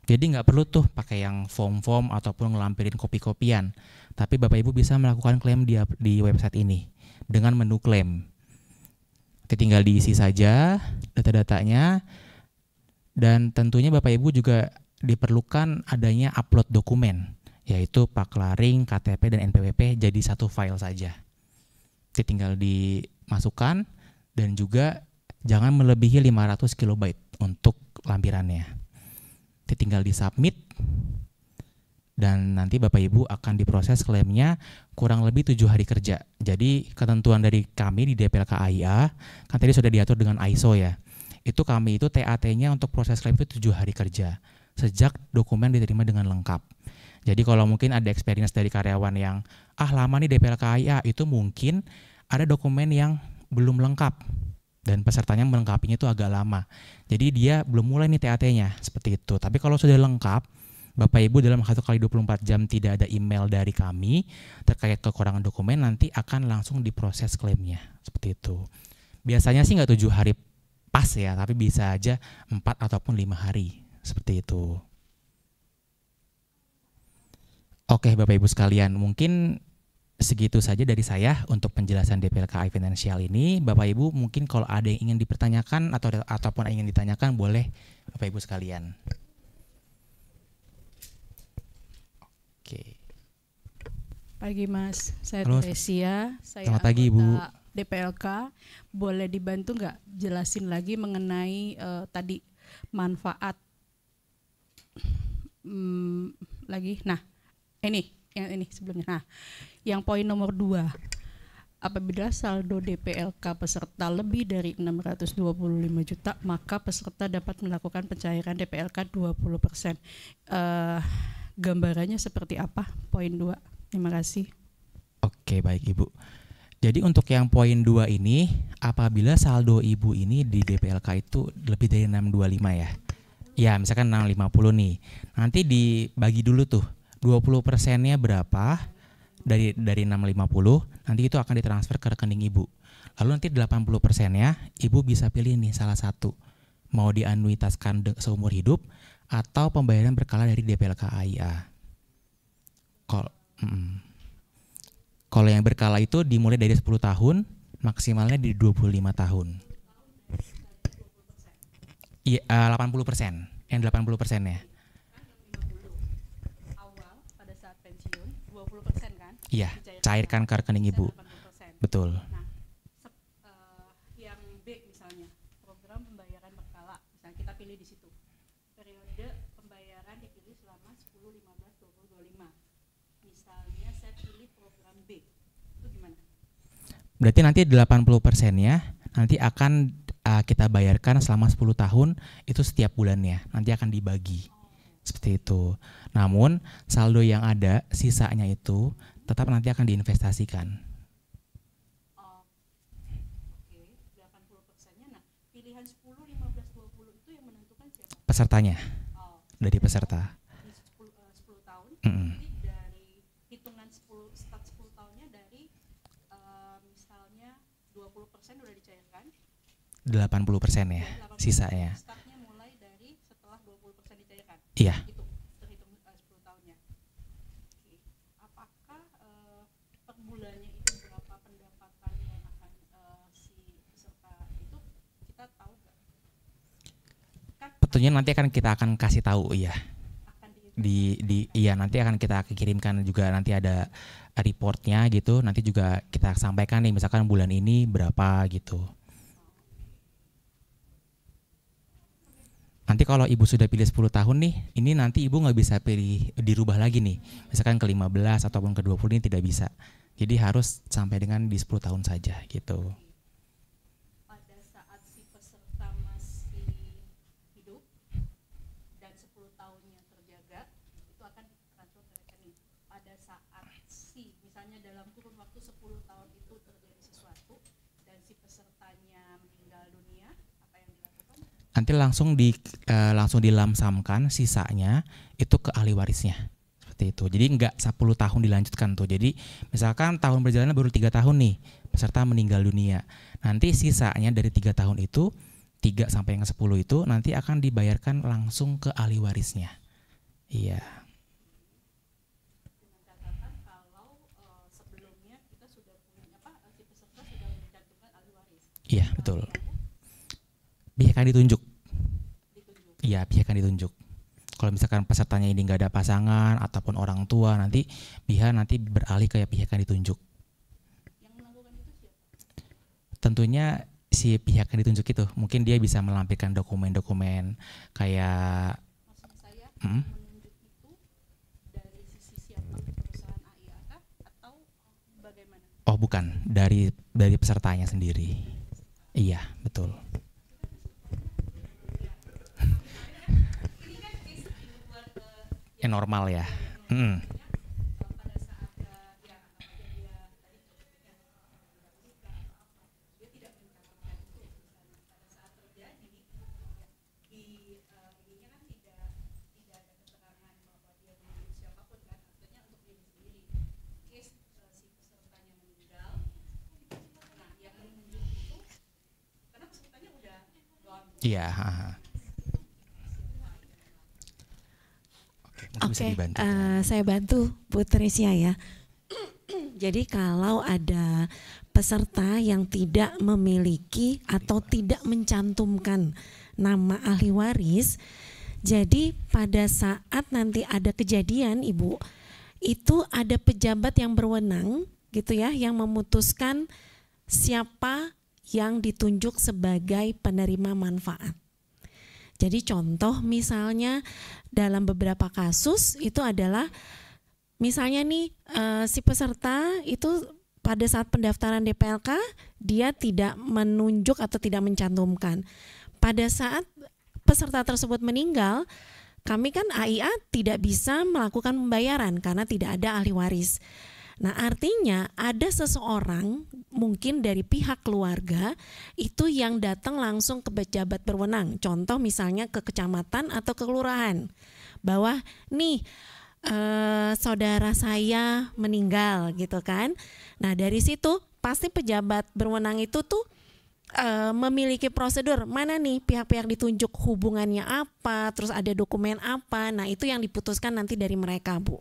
Jadi nggak perlu tuh pakai yang form-form ataupun ngelampirin kopi-kopian, tapi Bapak Ibu bisa melakukan klaim di website ini dengan menu klaim. Tinggal diisi saja data-datanya, dan tentunya Bapak Ibu juga diperlukan adanya upload dokumen, yaitu Paklaring, KTP, dan NPWP jadi satu file saja. Tinggal dimasukkan, dan juga jangan melebihi 500 KB untuk lampirannya. Tinggal disubmit, dan nanti Bapak Ibu akan diproses klaimnya kurang lebih 7 hari kerja. Jadi ketentuan dari kami di DPLK AIA, kan tadi sudah diatur dengan ISO ya. Itu kami itu TAT-nya untuk proses klaim itu 7 hari kerja, sejak dokumen diterima dengan lengkap. Jadi kalau mungkin ada experience dari karyawan yang, lama nih DPLK AIA, itu mungkin ada dokumen yang belum lengkap, dan pesertanya melengkapinya itu agak lama. Jadi dia belum mulai nih TAT-nya, seperti itu. Tapi kalau sudah lengkap, Bapak Ibu dalam 1 kali 24 jam tidak ada email dari kami terkait kekurangan dokumen, nanti akan langsung diproses klaimnya. Seperti itu. Biasanya sih nggak 7 hari pas ya, tapi bisa aja 4 ataupun 5 hari. Seperti itu. Oke Bapak Ibu sekalian, mungkin segitu saja dari saya untuk penjelasan DPLKI Finansial ini. Bapak Ibu mungkin kalau ada yang ingin dipertanyakan ataupun ingin ditanyakan, boleh Bapak Ibu sekalian. Oke. Pagi Mas, saya Halo. Teresia, saya Selamat pagi, Ibu. anggota DPLK. Boleh dibantu nggak jelasin lagi mengenai tadi manfaat lagi? Nah, yang ini sebelumnya. Nah, yang poin nomor 2, apabila saldo DPLK peserta lebih dari 625 juta, maka peserta dapat melakukan pencairan DPLK 20%. Gambarannya seperti apa? Poin 2. Terima kasih. Oke, baik Ibu. Jadi untuk yang poin 2 ini, apabila saldo Ibu ini di DPLK itu lebih dari 625 ya. Ya, misalkan 650 nih. Nanti dibagi dulu tuh, 20%-nya berapa dari 650, nanti itu akan ditransfer ke rekening Ibu. Lalu nanti 80%-nya Ibu bisa pilih nih salah satu. Mau dianuitaskan seumur hidup atau pembayaran berkala dari DPLK AIA. Kalau yang berkala itu dimulai dari 10 tahun, maksimalnya di 25 tahun. Iya, 80%. Yang 80%-nya. Awal pada saat pensiun 20% kan? Iya, cairkan ke rekening Ibu. 80%. Betul. Nah, yang B misalnya, program pembayaran berkala, misalnya kita pilih di situ. Periode pembayaran dipilih selama 10, 15, 20, 25. Misalnya saya pilih program B. Itu gimana? Berarti nanti 80%-nya nanti akan kita bayarkan selama 10 tahun itu setiap bulannya. Nanti akan dibagi. Seperti itu. Namun saldo yang ada sisanya itu tetap nanti akan diinvestasikan. Oke, 80%-nya. Nah, pilihan 10, 15, 20 itu yang menentukan siapa? Pesertanya. Dari peserta. Di 10 tahun. Mm-mm. Jadi dari hitungan 10 tahunnya dari misalnya 20% udah dicairkan. 80% ya, 80%. sisanya. Startnya mulai dari setelah 20% dicairkan. Iya. Itu terhitung 10 tahunnya. Oke. Apakah per bulannya itu berapa pendapatan yang akan si peserta itu kita tahu nggak? Kan Tentunya nanti kita akan kasih tahu ya. akan dihitung. Iya, nanti akan kita kirimkan juga, nanti ada reportnya gitu. Nanti juga kita sampaikan nih misalkan bulan ini berapa gitu. Nanti kalau Ibu sudah pilih 10 tahun nih, ini nanti Ibu nggak bisa pilih dirubah lagi nih. Misalkan ke 15 ataupun ke 20 ini tidak bisa. Jadi harus sampai dengan di 10 tahun saja gitu. Pada saat si peserta masih hidup dan 10 tahunnya terjaga, itu akan transfer ke rekening. Pada saat misalnya dalam kurun waktu 10 tahun itu terjadi sesuatu dan si pesertanya meninggal dunia, apa yang dilakukan? Nanti langsung dilamsamkan sisanya itu ke ahli warisnya. Seperti itu. Jadi enggak 10 tahun dilanjutkan tuh. Jadi misalkan tahun berjalan baru 3 tahun nih, peserta meninggal dunia. Nanti sisanya dari 3 tahun itu, 3 sampai yang 10 itu nanti akan dibayarkan langsung ke ahli warisnya. Iya. Dengan catatan kalau sebelumnya kita sudah punya si peserta sudah mencantumkan ahli waris. Iya, betul. Pihak yang ditunjuk. Iya, pihak yang ditunjuk. Kalau misalkan pesertanya ini nggak ada pasangan ataupun orang tua, nanti beralih ke pihak yang ditunjuk. Yang melakukan itu siapa? Tentunya si pihak yang ditunjuk itu, mungkin dia bisa melampirkan dokumen-dokumen kayak Maksud saya menunjuk itu dari sisi siapa? Perusahaan AIA kah? Atau bagaimana? oh bukan, dari pesertanya sendiri. Iya, betul. Yang normal ya. Iya. Mungkin bisa Oke, dibantu. saya bantu Bu Teresia ya. Jadi kalau ada peserta yang tidak memiliki atau tidak mencantumkan nama ahli waris, jadi pada saat nanti ada kejadian Ibu, itu ada pejabat yang berwenang gitu ya, yang memutuskan siapa yang ditunjuk sebagai penerima manfaat. Jadi contoh misalnya dalam beberapa kasus itu adalah misalnya nih si peserta itu pada saat pendaftaran DPLK dia tidak menunjuk atau tidak mencantumkan. Pada saat peserta tersebut meninggal, kami kan AIA tidak bisa melakukan pembayaran karena tidak ada ahli waris. Nah, artinya ada seseorang mungkin dari pihak keluarga itu yang datang langsung ke pejabat berwenang. Contoh misalnya ke kecamatan atau ke kelurahan. Bahwa nih saudara saya meninggal gitu kan. Nah, dari situ pasti pejabat berwenang itu tuh memiliki prosedur mana nih pihak-pihak ditunjuk hubungannya apa, terus ada dokumen apa. Nah, itu yang diputuskan nanti dari mereka, Bu.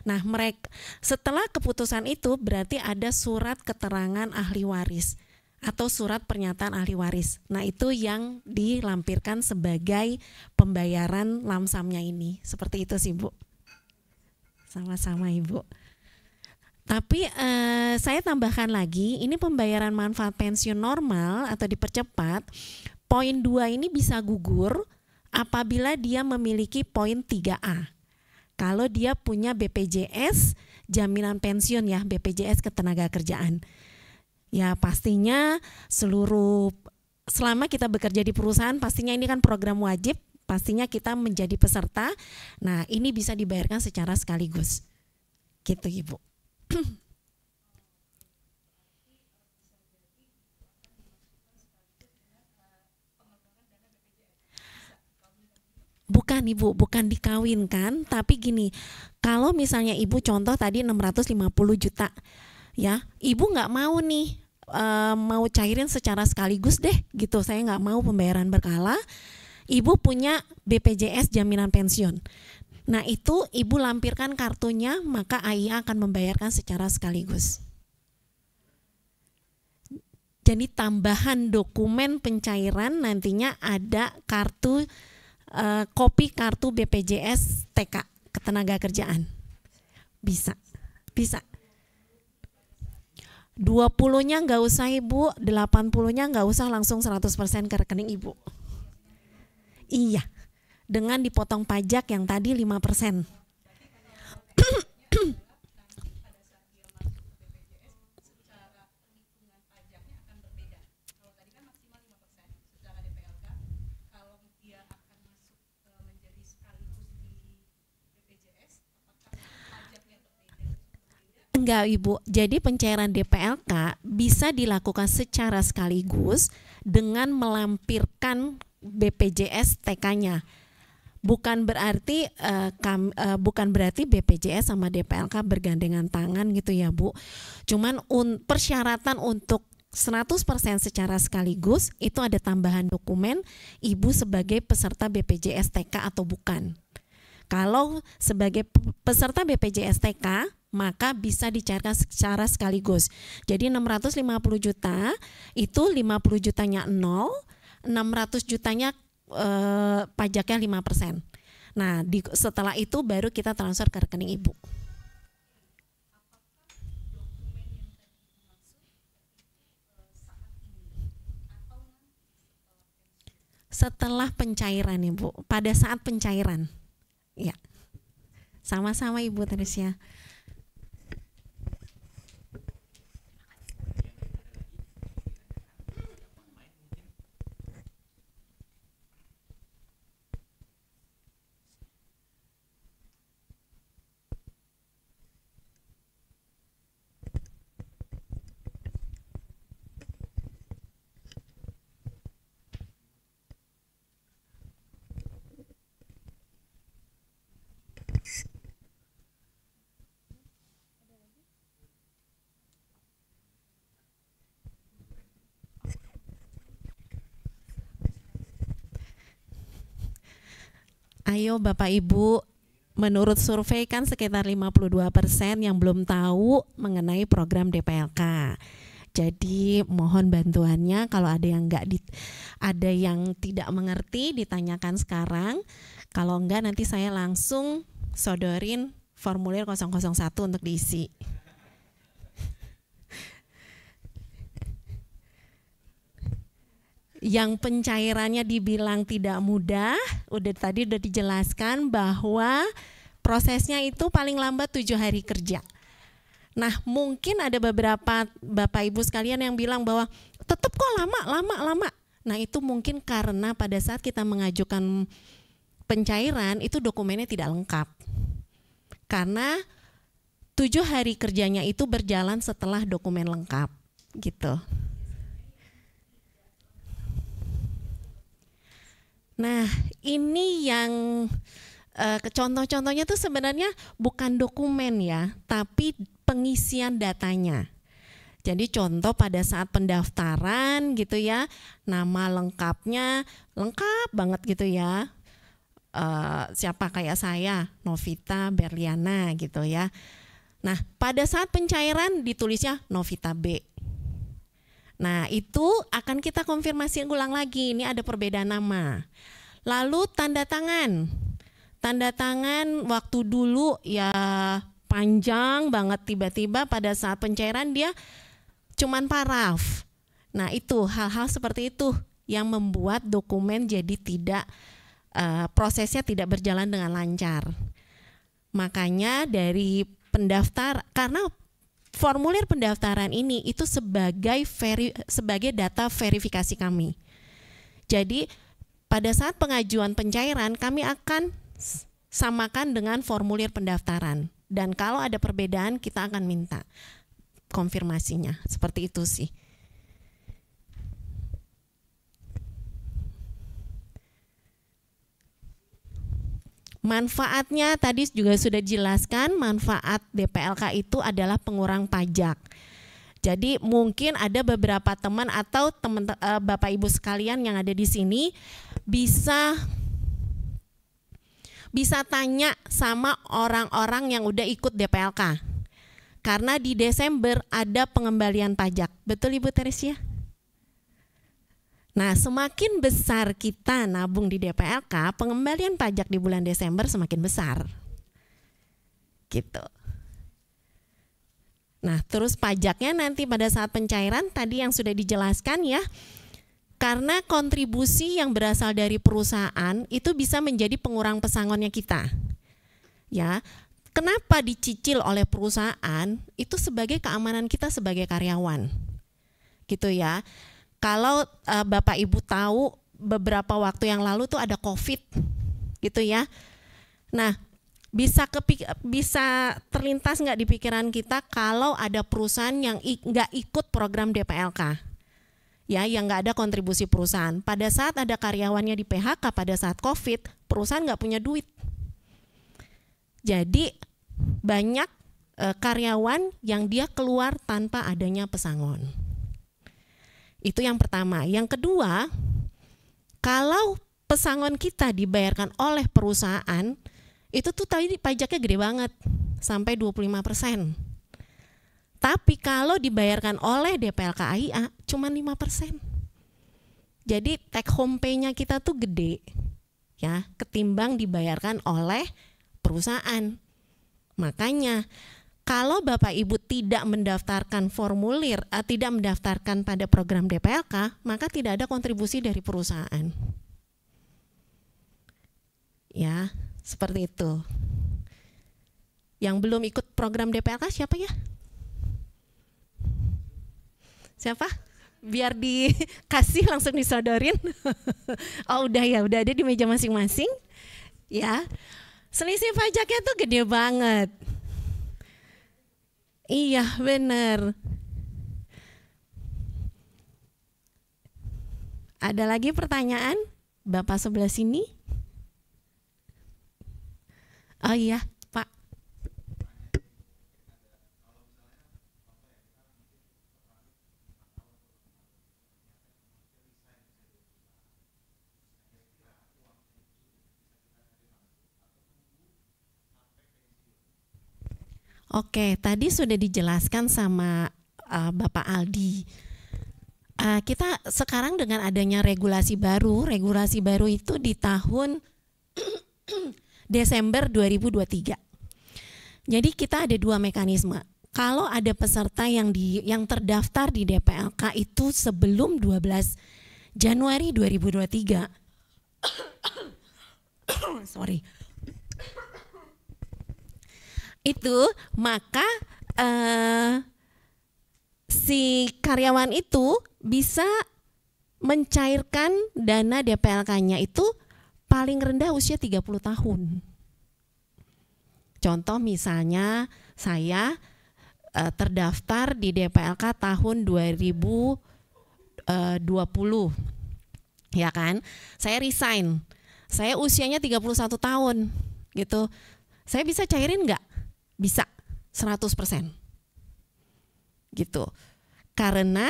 Nah, mereka setelah keputusan itu berarti ada surat keterangan ahli waris atau surat pernyataan ahli waris. Nah, itu yang dilampirkan sebagai pembayaran lamsamnya ini. Seperti itu sih, Bu. Sama-sama, Ibu. Tapi saya tambahkan lagi, ini pembayaran manfaat pensiun normal atau dipercepat, poin 2 ini bisa gugur apabila dia memiliki poin 3A. Kalau dia punya BPJS jaminan pensiun ya, BPJS Ketenagakerjaan. Ya pastinya selama kita bekerja di perusahaan pastinya ini kan program wajib, pastinya kita menjadi peserta. Nah, ini bisa dibayarkan secara sekaligus. Gitu, Ibu. Bukan Ibu, bukan dikawinkan, tapi gini, kalau misalnya Ibu contoh tadi 650 juta, ya, Ibu nggak mau nih, mau cairin secara sekaligus deh, gitu, saya nggak mau pembayaran berkala, Ibu punya BPJS jaminan pensiun. Nah itu Ibu lampirkan kartunya, maka AIA akan membayarkan secara sekaligus. Jadi tambahan dokumen pencairan nantinya ada kartu, kopi kartu BPJS TK Ketenagakerjaan. Bisa 20-nya nggak usah Ibu, 80-nya nggak usah langsung 100% ke rekening Ibu. Iya, dengan dipotong pajak yang tadi 5%. Enggak Ibu, jadi pencairan DPLK bisa dilakukan secara sekaligus dengan melampirkan BPJS TK-nya. Bukan berarti BPJS sama DPLK bergandengan tangan gitu ya Bu. Cuman persyaratan untuk 100% secara sekaligus itu ada tambahan dokumen Ibu sebagai peserta BPJS TK atau bukan. Kalau sebagai peserta BPJS TK maka bisa dicairkan secara sekaligus. Jadi 650 juta itu 50 jutanya 0, 600 jutanya pajaknya 5%. Nah, setelah itu baru kita transfer ke rekening Ibu. Setelah pencairan Ibu, pada saat pencairan. Ya. Sama-sama Ibu Teresia. Ayo Bapak Ibu, menurut survei kan sekitar 52% yang belum tahu mengenai program DPLK. Jadi mohon bantuannya kalau ada yang ada yang tidak mengerti ditanyakan sekarang. Kalau enggak nanti saya langsung sodorin formulir 001 untuk diisi. Yang pencairannya dibilang tidak mudah, tadi udah dijelaskan bahwa prosesnya itu paling lambat 7 hari kerja. Nah, mungkin ada beberapa Bapak Ibu sekalian yang bilang bahwa tetap kok lama. Nah, itu mungkin karena pada saat kita mengajukan pencairan itu dokumennya tidak lengkap. Karena 7 hari kerjanya itu berjalan setelah dokumen lengkap, gitu. Nah, ini yang contoh-contohnya tuh sebenarnya bukan dokumen ya, tapi pengisian datanya. Jadi contoh pada saat pendaftaran gitu ya, nama lengkapnya lengkap banget gitu ya. Siapa kayak saya, Novita Berliana gitu ya. Nah, pada saat pencairan ditulisnya Novita B. Nah, itu akan kita konfirmasi ulang lagi, ini ada perbedaan nama. Lalu tanda tangan. Tanda tangan waktu dulu ya panjang banget, tiba-tiba pada saat pencairan dia cuman paraf. Nah, itu hal-hal seperti itu yang membuat dokumen jadi tidak prosesnya tidak berjalan dengan lancar. Makanya dari pendaftar, karena formulir pendaftaran ini itu sebagai data verifikasi kami. Jadi pada saat pengajuan pencairan kami akan samakan dengan formulir pendaftaran, dan kalau ada perbedaan kita akan minta konfirmasinya. Seperti itu sih. Manfaatnya tadi juga sudah dijelaskan, manfaat DPLK itu adalah pengurang pajak. Jadi mungkin ada beberapa teman atau Bapak Ibu sekalian yang ada di sini bisa tanya sama orang-orang yang udah ikut DPLK. Karena di Desember ada pengembalian pajak. Betul Ibu Teresia? Nah, semakin besar kita nabung di DPLK, pengembalian pajak di bulan Desember semakin besar. Gitu. Nah, terus pajaknya nanti pada saat pencairan tadi yang sudah dijelaskan ya. Karena kontribusi yang berasal dari perusahaan itu bisa menjadi pengurang pesangonnya kita. Ya. Kenapa dicicil oleh perusahaan? Itu sebagai keamanan kita sebagai karyawan. Gitu ya. Kalau Bapak Ibu tahu beberapa waktu yang lalu tuh ada COVID gitu ya. Nah, bisa terlintas nggak di pikiran kita kalau ada perusahaan yang nggak ikut program DPLK, ya, yang nggak ada kontribusi perusahaan. Pada saat ada karyawannya di PHK pada saat COVID, perusahaan nggak punya duit. Jadi banyak karyawan yang dia keluar tanpa adanya pesangon. Itu yang pertama. Yang kedua, kalau pesangon kita dibayarkan oleh perusahaan, itu tuh tadi pajaknya gede banget, sampai 25%. Tapi kalau dibayarkan oleh DPLK AIA, cuma 5%. Jadi take home pay-nya kita tuh gede, ya, ketimbang dibayarkan oleh perusahaan. Makanya kalau Bapak Ibu tidak mendaftarkan formulir, tidak mendaftarkan pada program DPLK, maka tidak ada kontribusi dari perusahaan. Ya, seperti itu. Yang belum ikut program DPLK siapa ya? Siapa? Biar dikasih langsung disodorin. Oh, udah ya, udah ada di meja masing-masing. Ya. Selisih pajaknya tuh gede banget. Iya, benar. Ada lagi pertanyaan? Bapak sebelah sini? Oh iya, Pak. Oke, tadi sudah dijelaskan sama Bapak Aldi. Kita sekarang dengan adanya regulasi baru itu di tahun Desember 2023. Jadi kita ada dua mekanisme. Kalau ada peserta yang terdaftar di DPLK itu sebelum 12 Januari 2023, sorry, itu maka si karyawan itu bisa mencairkan dana DPLK-nya itu paling rendah usia 30 tahun. Contoh misalnya saya terdaftar di DPLK tahun 2020, ya kan? Saya resign, saya usianya 31 tahun gitu. Saya bisa cairin nggak? Bisa, 100%. Gitu. Karena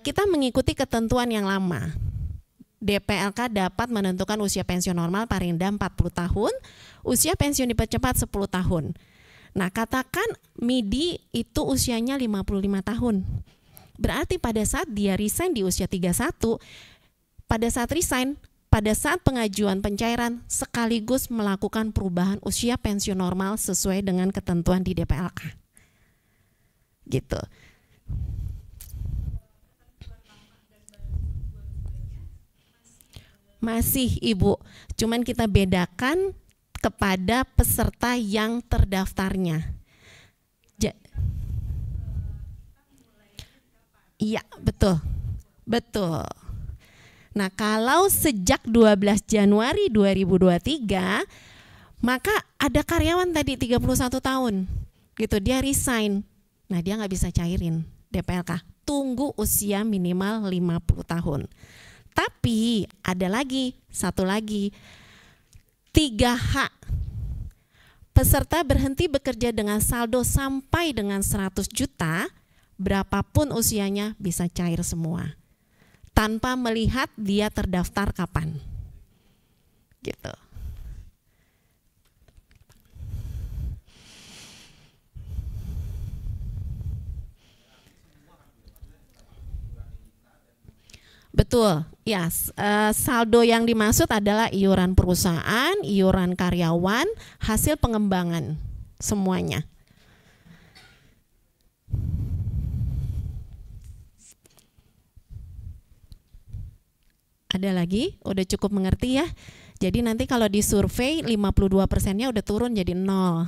kita mengikuti ketentuan yang lama. DPLK dapat menentukan usia pensiun normal paling rendah 40 tahun, usia pensiun dipercepat 10 tahun. Nah, katakan MIDI itu usianya 55 tahun. Berarti pada saat dia resign di usia 31, pada saat resign, pada saat pengajuan pencairan sekaligus melakukan perubahan usia pensiun normal sesuai dengan ketentuan di DPLK. Gitu. Masih Ibu, cuman kita bedakan kepada peserta yang terdaftarnya. Iya, betul. Betul. Nah, kalau sejak 12 Januari 2023, maka ada karyawan tadi 31 tahun. Gitu, dia resign. Nah, dia nggak bisa cairin DPLK. Tunggu usia minimal 50 tahun. Tapi ada lagi, satu lagi, 3H. Peserta berhenti bekerja dengan saldo sampai dengan 100 juta, berapapun usianya bisa cair semua. Tanpa melihat dia terdaftar kapan. Gitu. Betul, ya. Saldo yang dimaksud adalah iuran perusahaan, iuran karyawan, hasil pengembangan, semuanya. Ada lagi? Udah cukup mengerti ya? Jadi nanti kalau di survei 52%-nya udah turun jadi 0.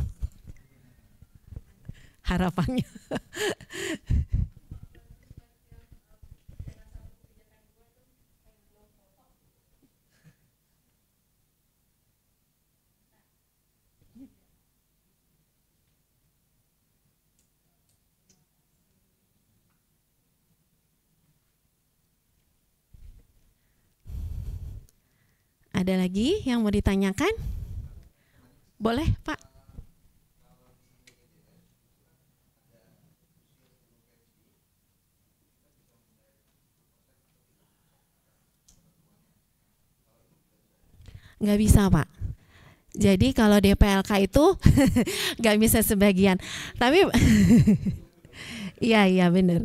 Harapannya. Ada lagi yang mau ditanyakan? Boleh, Pak. Nggak bisa, Pak. Jadi kalau DPLK itu nggak bisa sebagian. Tapi iya benar.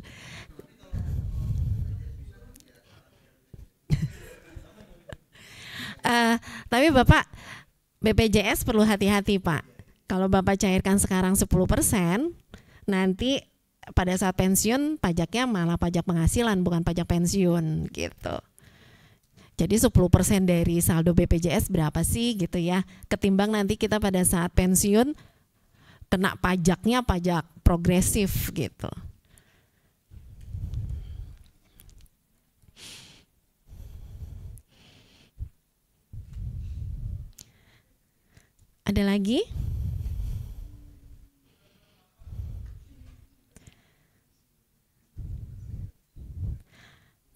Tapi Bapak, BPJS perlu hati-hati Pak. Kalau Bapak cairkan sekarang 10%, nanti pada saat pensiun pajaknya malah pajak penghasilan bukan pajak pensiun gitu. Jadi 10% dari saldo BPJS berapa sih gitu ya. Ketimbang nanti kita pada saat pensiun kena pajaknya pajak progresif gitu. Ada lagi?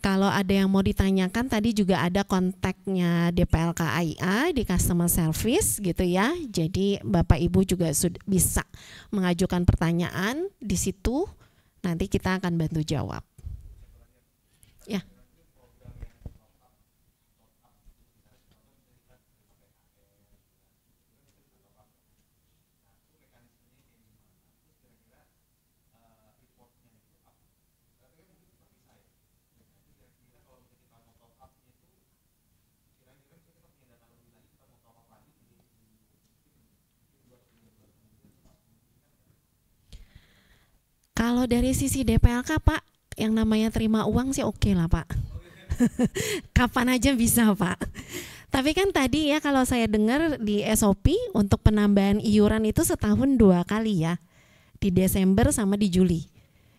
Kalau ada yang mau ditanyakan, tadi juga ada kontaknya DPLK AIA di customer service gitu ya. Jadi Bapak Ibu juga sudah bisa mengajukan pertanyaan di situ. Nanti kita akan bantu jawab. Ya. Kalau dari sisi DPLK Pak, yang namanya terima uang sih oke lah Pak. Kapan aja bisa Pak. Tapi kan tadi ya kalau saya dengar di SOP untuk penambahan iuran itu setahun 2 kali ya. Di Desember sama di Juli.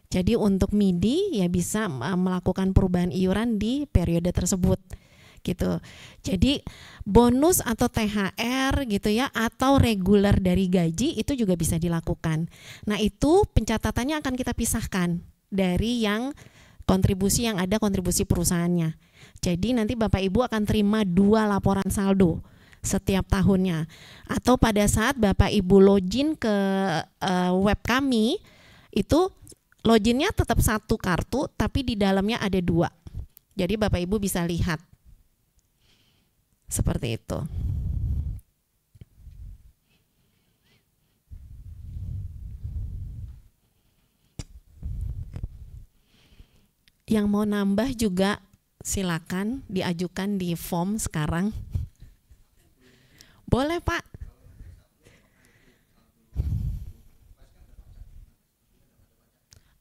Jadi untuk MIDI ya bisa melakukan perubahan iuran di periode tersebut gitu. Jadi bonus atau THR gitu ya atau reguler dari gaji itu juga bisa dilakukan. Nah, itu pencatatannya akan kita pisahkan dari yang kontribusi yang ada kontribusi perusahaannya. Jadi nanti Bapak Ibu akan terima 2 laporan saldo setiap tahunnya. Atau pada saat Bapak Ibu login ke web kami, itu loginnya tetap 1 kartu tapi di dalamnya ada 2. Jadi Bapak Ibu bisa lihat. Seperti itu. Yang mau nambah juga silakan diajukan di form sekarang. Boleh Pak.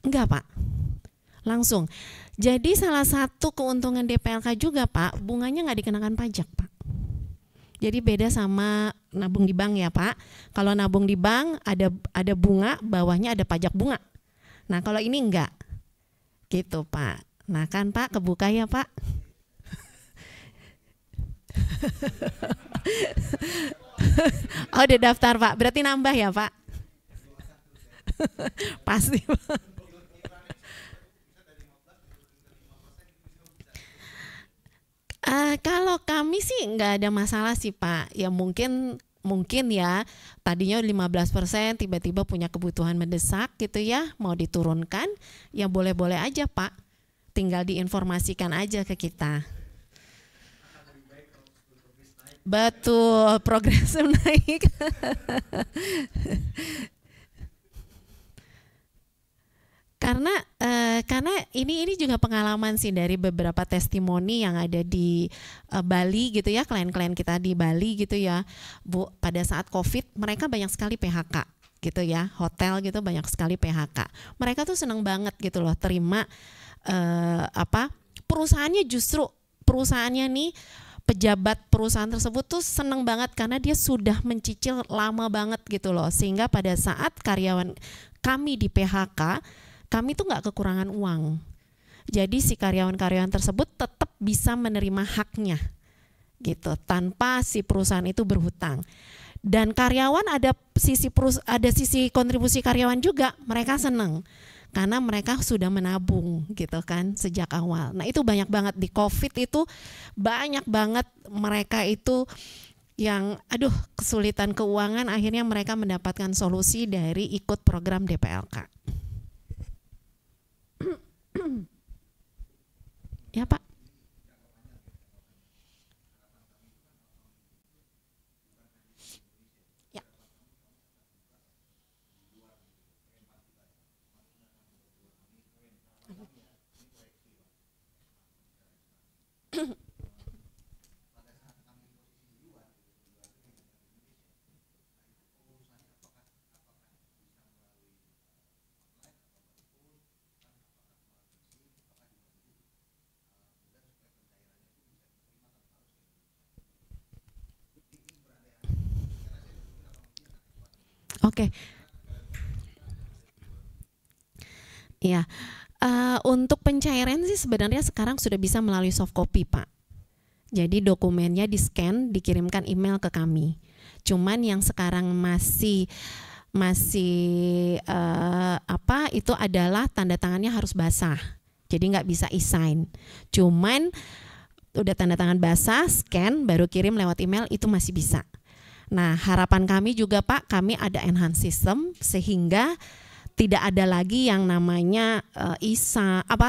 Enggak Pak. Langsung. Jadi salah satu keuntungan DPLK juga Pak, bunganya nggak dikenakan pajak Pak. Jadi beda sama nabung di bank ya Pak. Kalau nabung di bank ada bunga, bawahnya ada pajak bunga. Nah kalau ini enggak. Gitu Pak. Nah kan Pak kebuka ya Pak. Oh udah daftar Pak. Berarti nambah ya Pak. Pasti Pak. Kalau kami sih nggak ada masalah sih Pak. Ya mungkin ya tadinya 15% tiba-tiba punya kebutuhan mendesak gitu ya, mau diturunkan, ya boleh-boleh aja Pak. Tinggal diinformasikan aja ke kita. Betul, progresif naik. Karena ini juga pengalaman sih dari beberapa testimoni yang ada di Bali gitu ya, klien-klien kita di Bali gitu ya, Bu, pada saat COVID mereka banyak sekali PHK gitu ya, hotel gitu banyak sekali PHK. Mereka tuh senang banget gitu loh terima perusahaannya nih, pejabat perusahaan tersebut tuh senang banget karena dia sudah mencicil lama banget gitu loh, sehingga pada saat karyawan kami di PHK kami tuh nggak kekurangan uang. Jadi si karyawan-karyawan tersebut tetap bisa menerima haknya gitu tanpa si perusahaan itu berhutang. Dan karyawan ada sisi kontribusi karyawan juga, mereka senang karena mereka sudah menabung gitu kan sejak awal. Nah itu banyak banget di COVID itu, banyak banget mereka itu yang kesulitan keuangan, akhirnya mereka mendapatkan solusi dari ikut program DPLK. Ya Pak. Ya. Oke. Ya, untuk pencairan sih sebenarnya sekarang sudah bisa melalui soft copy Pak. Jadi dokumennya di scan, dikirimkan email ke kami. Cuman yang sekarang masih itu adalah tanda tangannya harus basah. Jadi nggak bisa e-sign. Cuman udah tanda tangan basah, scan, baru kirim lewat email itu masih bisa. Nah, harapan kami juga Pak, kami ada enhanced system sehingga tidak ada lagi yang namanya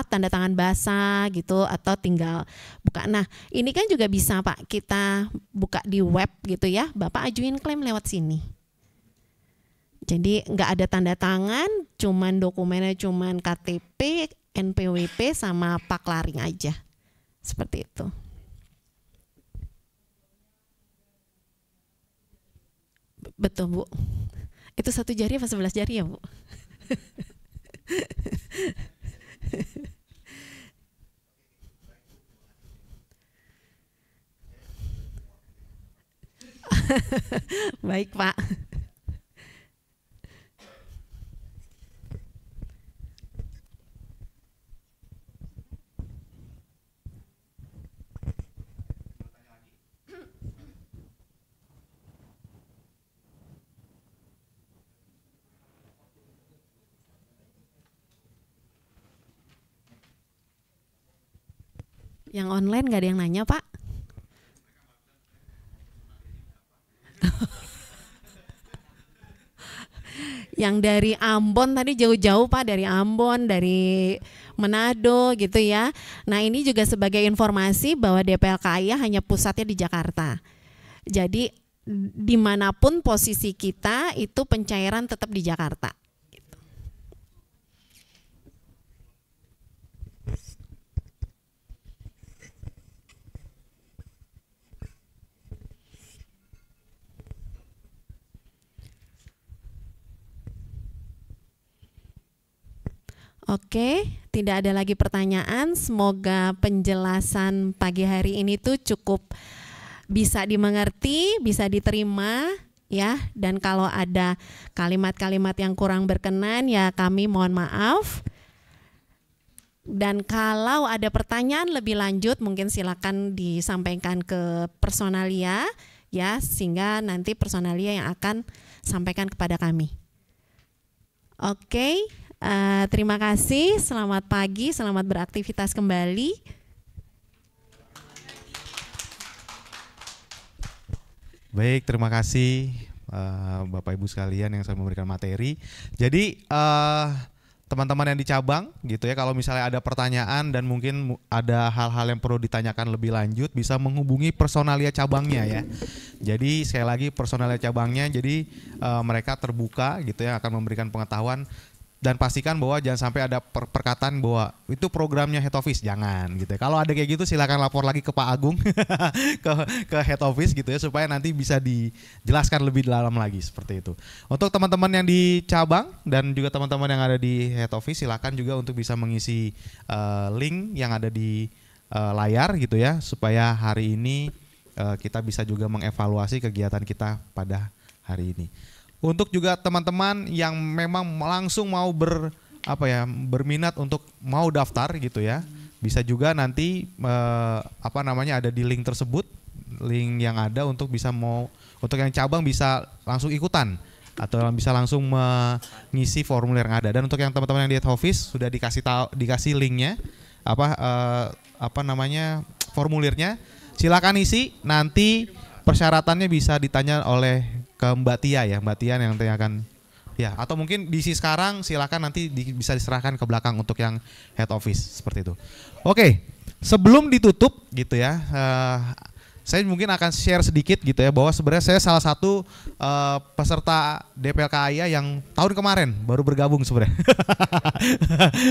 tanda tangan basah gitu atau tinggal buka. Nah, ini kan juga bisa Pak, kita buka di web gitu ya. Bapak ajuin klaim lewat sini. Jadi nggak ada tanda tangan, cuman dokumennya cuman KTP, NPWP sama paklaring aja. Seperti itu. Betul Bu. Itu 1 jari apa 11 jari ya Bu? Baik, Pak. Yang online nggak ada yang nanya, Pak? Yang dari Ambon tadi jauh-jauh Pak, dari Ambon, dari Manado gitu ya. Nah ini juga sebagai informasi bahwa DPLKAIA hanya pusatnya di Jakarta. Jadi dimanapun posisi kita itu pencairan tetap di Jakarta. Oke, tidak ada lagi pertanyaan. Semoga penjelasan pagi hari ini tuh cukup bisa dimengerti, bisa diterima ya. Dan kalau ada kalimat-kalimat yang kurang berkenan ya kami mohon maaf. Dan kalau ada pertanyaan lebih lanjut mungkin silakan disampaikan ke personalia ya, sehingga nanti personalia yang akan sampaikan kepada kami. Oke. Terima kasih, selamat pagi, selamat beraktivitas kembali. Baik, terima kasih Bapak Ibu sekalian yang saya memberikan materi. Jadi teman-teman yang di cabang gitu ya, kalau misalnya ada pertanyaan dan mungkin ada hal-hal yang perlu ditanyakan lebih lanjut, bisa menghubungi personalia cabangnya ya. Jadi sekali lagi personalia cabangnya, jadi mereka terbuka gitu ya, akan memberikan pengetahuan. Dan pastikan bahwa jangan sampai ada perkataan bahwa itu programnya head office, jangan gitu ya. Kalau ada kayak gitu silakan lapor lagi ke Pak Agung ke head office gitu ya, supaya nanti bisa dijelaskan lebih dalam lagi seperti itu. Untuk teman-teman yang di cabang dan juga teman-teman yang ada di head office, silakan juga untuk bisa mengisi link yang ada di layar gitu ya, supaya hari ini kita bisa juga mengevaluasi kegiatan kita pada hari ini. Untuk juga teman-teman yang memang langsung mau berminat untuk mau daftar gitu ya, bisa juga nanti ada di link tersebut, link yang ada untuk bisa untuk yang cabang bisa langsung ikutan atau bisa langsung mengisi formulir yang ada. Dan untuk yang teman-teman yang di head office sudah dikasih linknya formulirnya, silakan isi. Nanti persyaratannya bisa ditanya oleh ke Mbak Tia ya, Mbak Tia yang nanti akan ya, atau mungkin diisi sekarang, silakan nanti bisa diserahkan ke belakang untuk yang head office seperti itu. Oke, sebelum ditutup gitu ya, saya mungkin akan share sedikit gitu ya, bahwa sebenarnya saya salah satu peserta DPLKAIA yang tahun kemarin baru bergabung sebenarnya.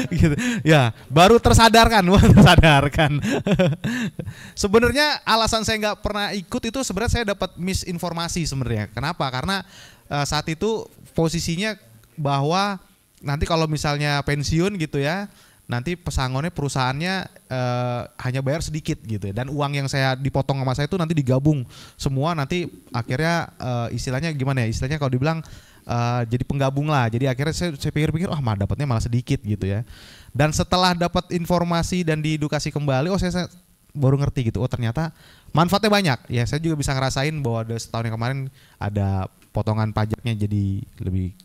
Gitu. Ya, baru tersadarkan. Sebenarnya alasan saya nggak pernah ikut itu sebenarnya saya dapat misinformasi sebenarnya. Kenapa? Karena saat itu posisinya bahwa nanti kalau misalnya pensiun gitu ya, nanti pesangonnya perusahaannya hanya bayar sedikit gitu ya, dan uang yang saya dipotong sama saya itu nanti digabung semua, nanti akhirnya istilahnya gimana ya, istilahnya kalau dibilang jadi penggabung lah. Jadi akhirnya saya pikir-pikir mah dapatnya malah sedikit gitu ya. Dan setelah dapat informasi dan diedukasi kembali, saya baru ngerti gitu, ternyata manfaatnya banyak ya. Saya juga bisa ngerasain bahwa setahun yang kemarin ada potongan pajaknya jadi lebih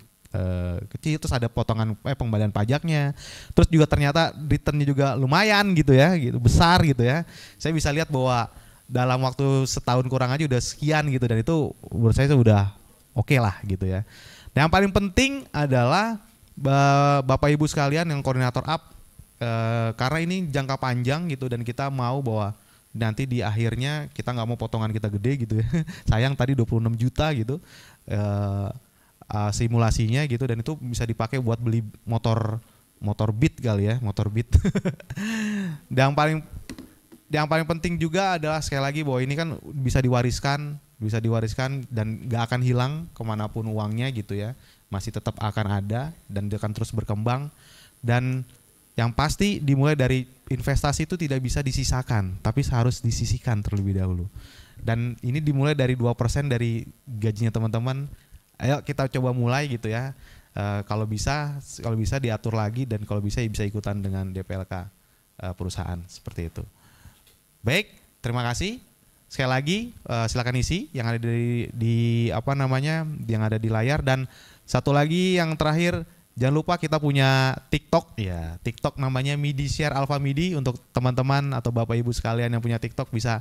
kecil, terus ada potongan pengembalian pajaknya, terus juga ternyata returnnya juga lumayan gitu ya, gitu besar gitu ya. Saya bisa lihat bahwa dalam waktu setahun kurang aja udah sekian gitu, dan itu menurut saya udah oke lah gitu ya. Dan yang paling penting adalah Bapak Ibu sekalian yang koordinator up, karena ini jangka panjang gitu, dan kita mau bahwa nanti di akhirnya kita nggak mau potongan kita gede gitu ya. Sayang tadi 26 juta gitu simulasinya gitu, dan itu bisa dipakai buat beli motor Beat kali ya, motor Beat. Dan yang paling penting juga adalah sekali lagi bahwa ini kan bisa diwariskan dan gak akan hilang kemanapun uangnya gitu ya, masih tetap akan ada dan dia akan terus berkembang. Dan yang pasti dimulai dari investasi itu tidak bisa disisakan, tapi harus disisihkan terlebih dahulu. Dan ini dimulai dari 2% dari gajinya teman-teman. Ayo kita coba mulai gitu ya. Kalau bisa diatur lagi, dan kalau bisa ikutan dengan DPLK perusahaan seperti itu. Baik, terima kasih. Sekali lagi silakan isi yang ada yang ada di layar. Dan satu lagi yang terakhir, jangan lupa kita punya TikTok ya. TikTok namanya Midi Share Alpha Midi. Untuk teman-teman atau Bapak Ibu sekalian yang punya TikTok bisa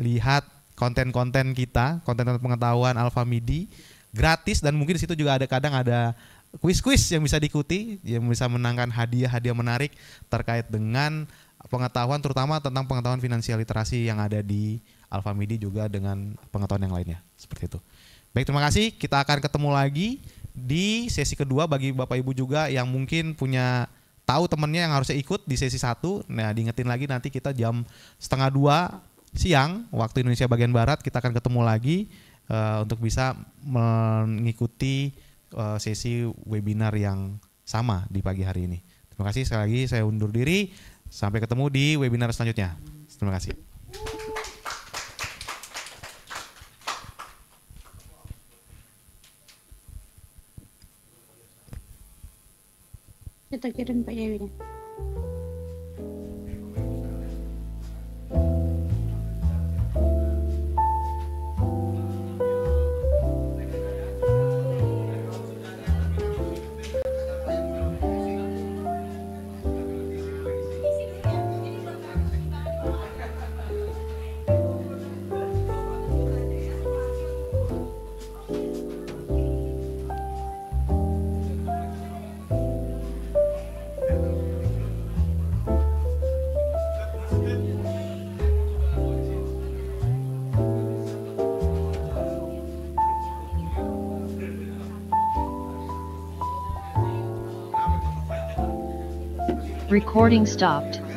lihat konten-konten kita, konten-konten pengetahuan Alpha Midi gratis, dan mungkin di situ juga kadang ada kuis-kuis yang bisa diikuti, yang bisa menangkan hadiah-hadiah menarik terkait dengan pengetahuan, terutama tentang pengetahuan finansial literasi yang ada di Alpha Midi, juga dengan pengetahuan yang lainnya seperti itu. Baik, terima kasih. Kita akan ketemu lagi di sesi kedua bagi Bapak Ibu juga yang mungkin punya tahu temennya yang harusnya ikut di sesi 1. Nah, diingetin lagi, nanti kita jam 1:30 siang waktu Indonesia bagian Barat kita akan ketemu lagi untuk bisa mengikuti sesi webinar yang sama di pagi hari ini. Terima kasih sekali lagi, saya undur diri. Sampai ketemu di webinar selanjutnya. Terima kasih. Kita kirim Pak Yawi. Recording stopped.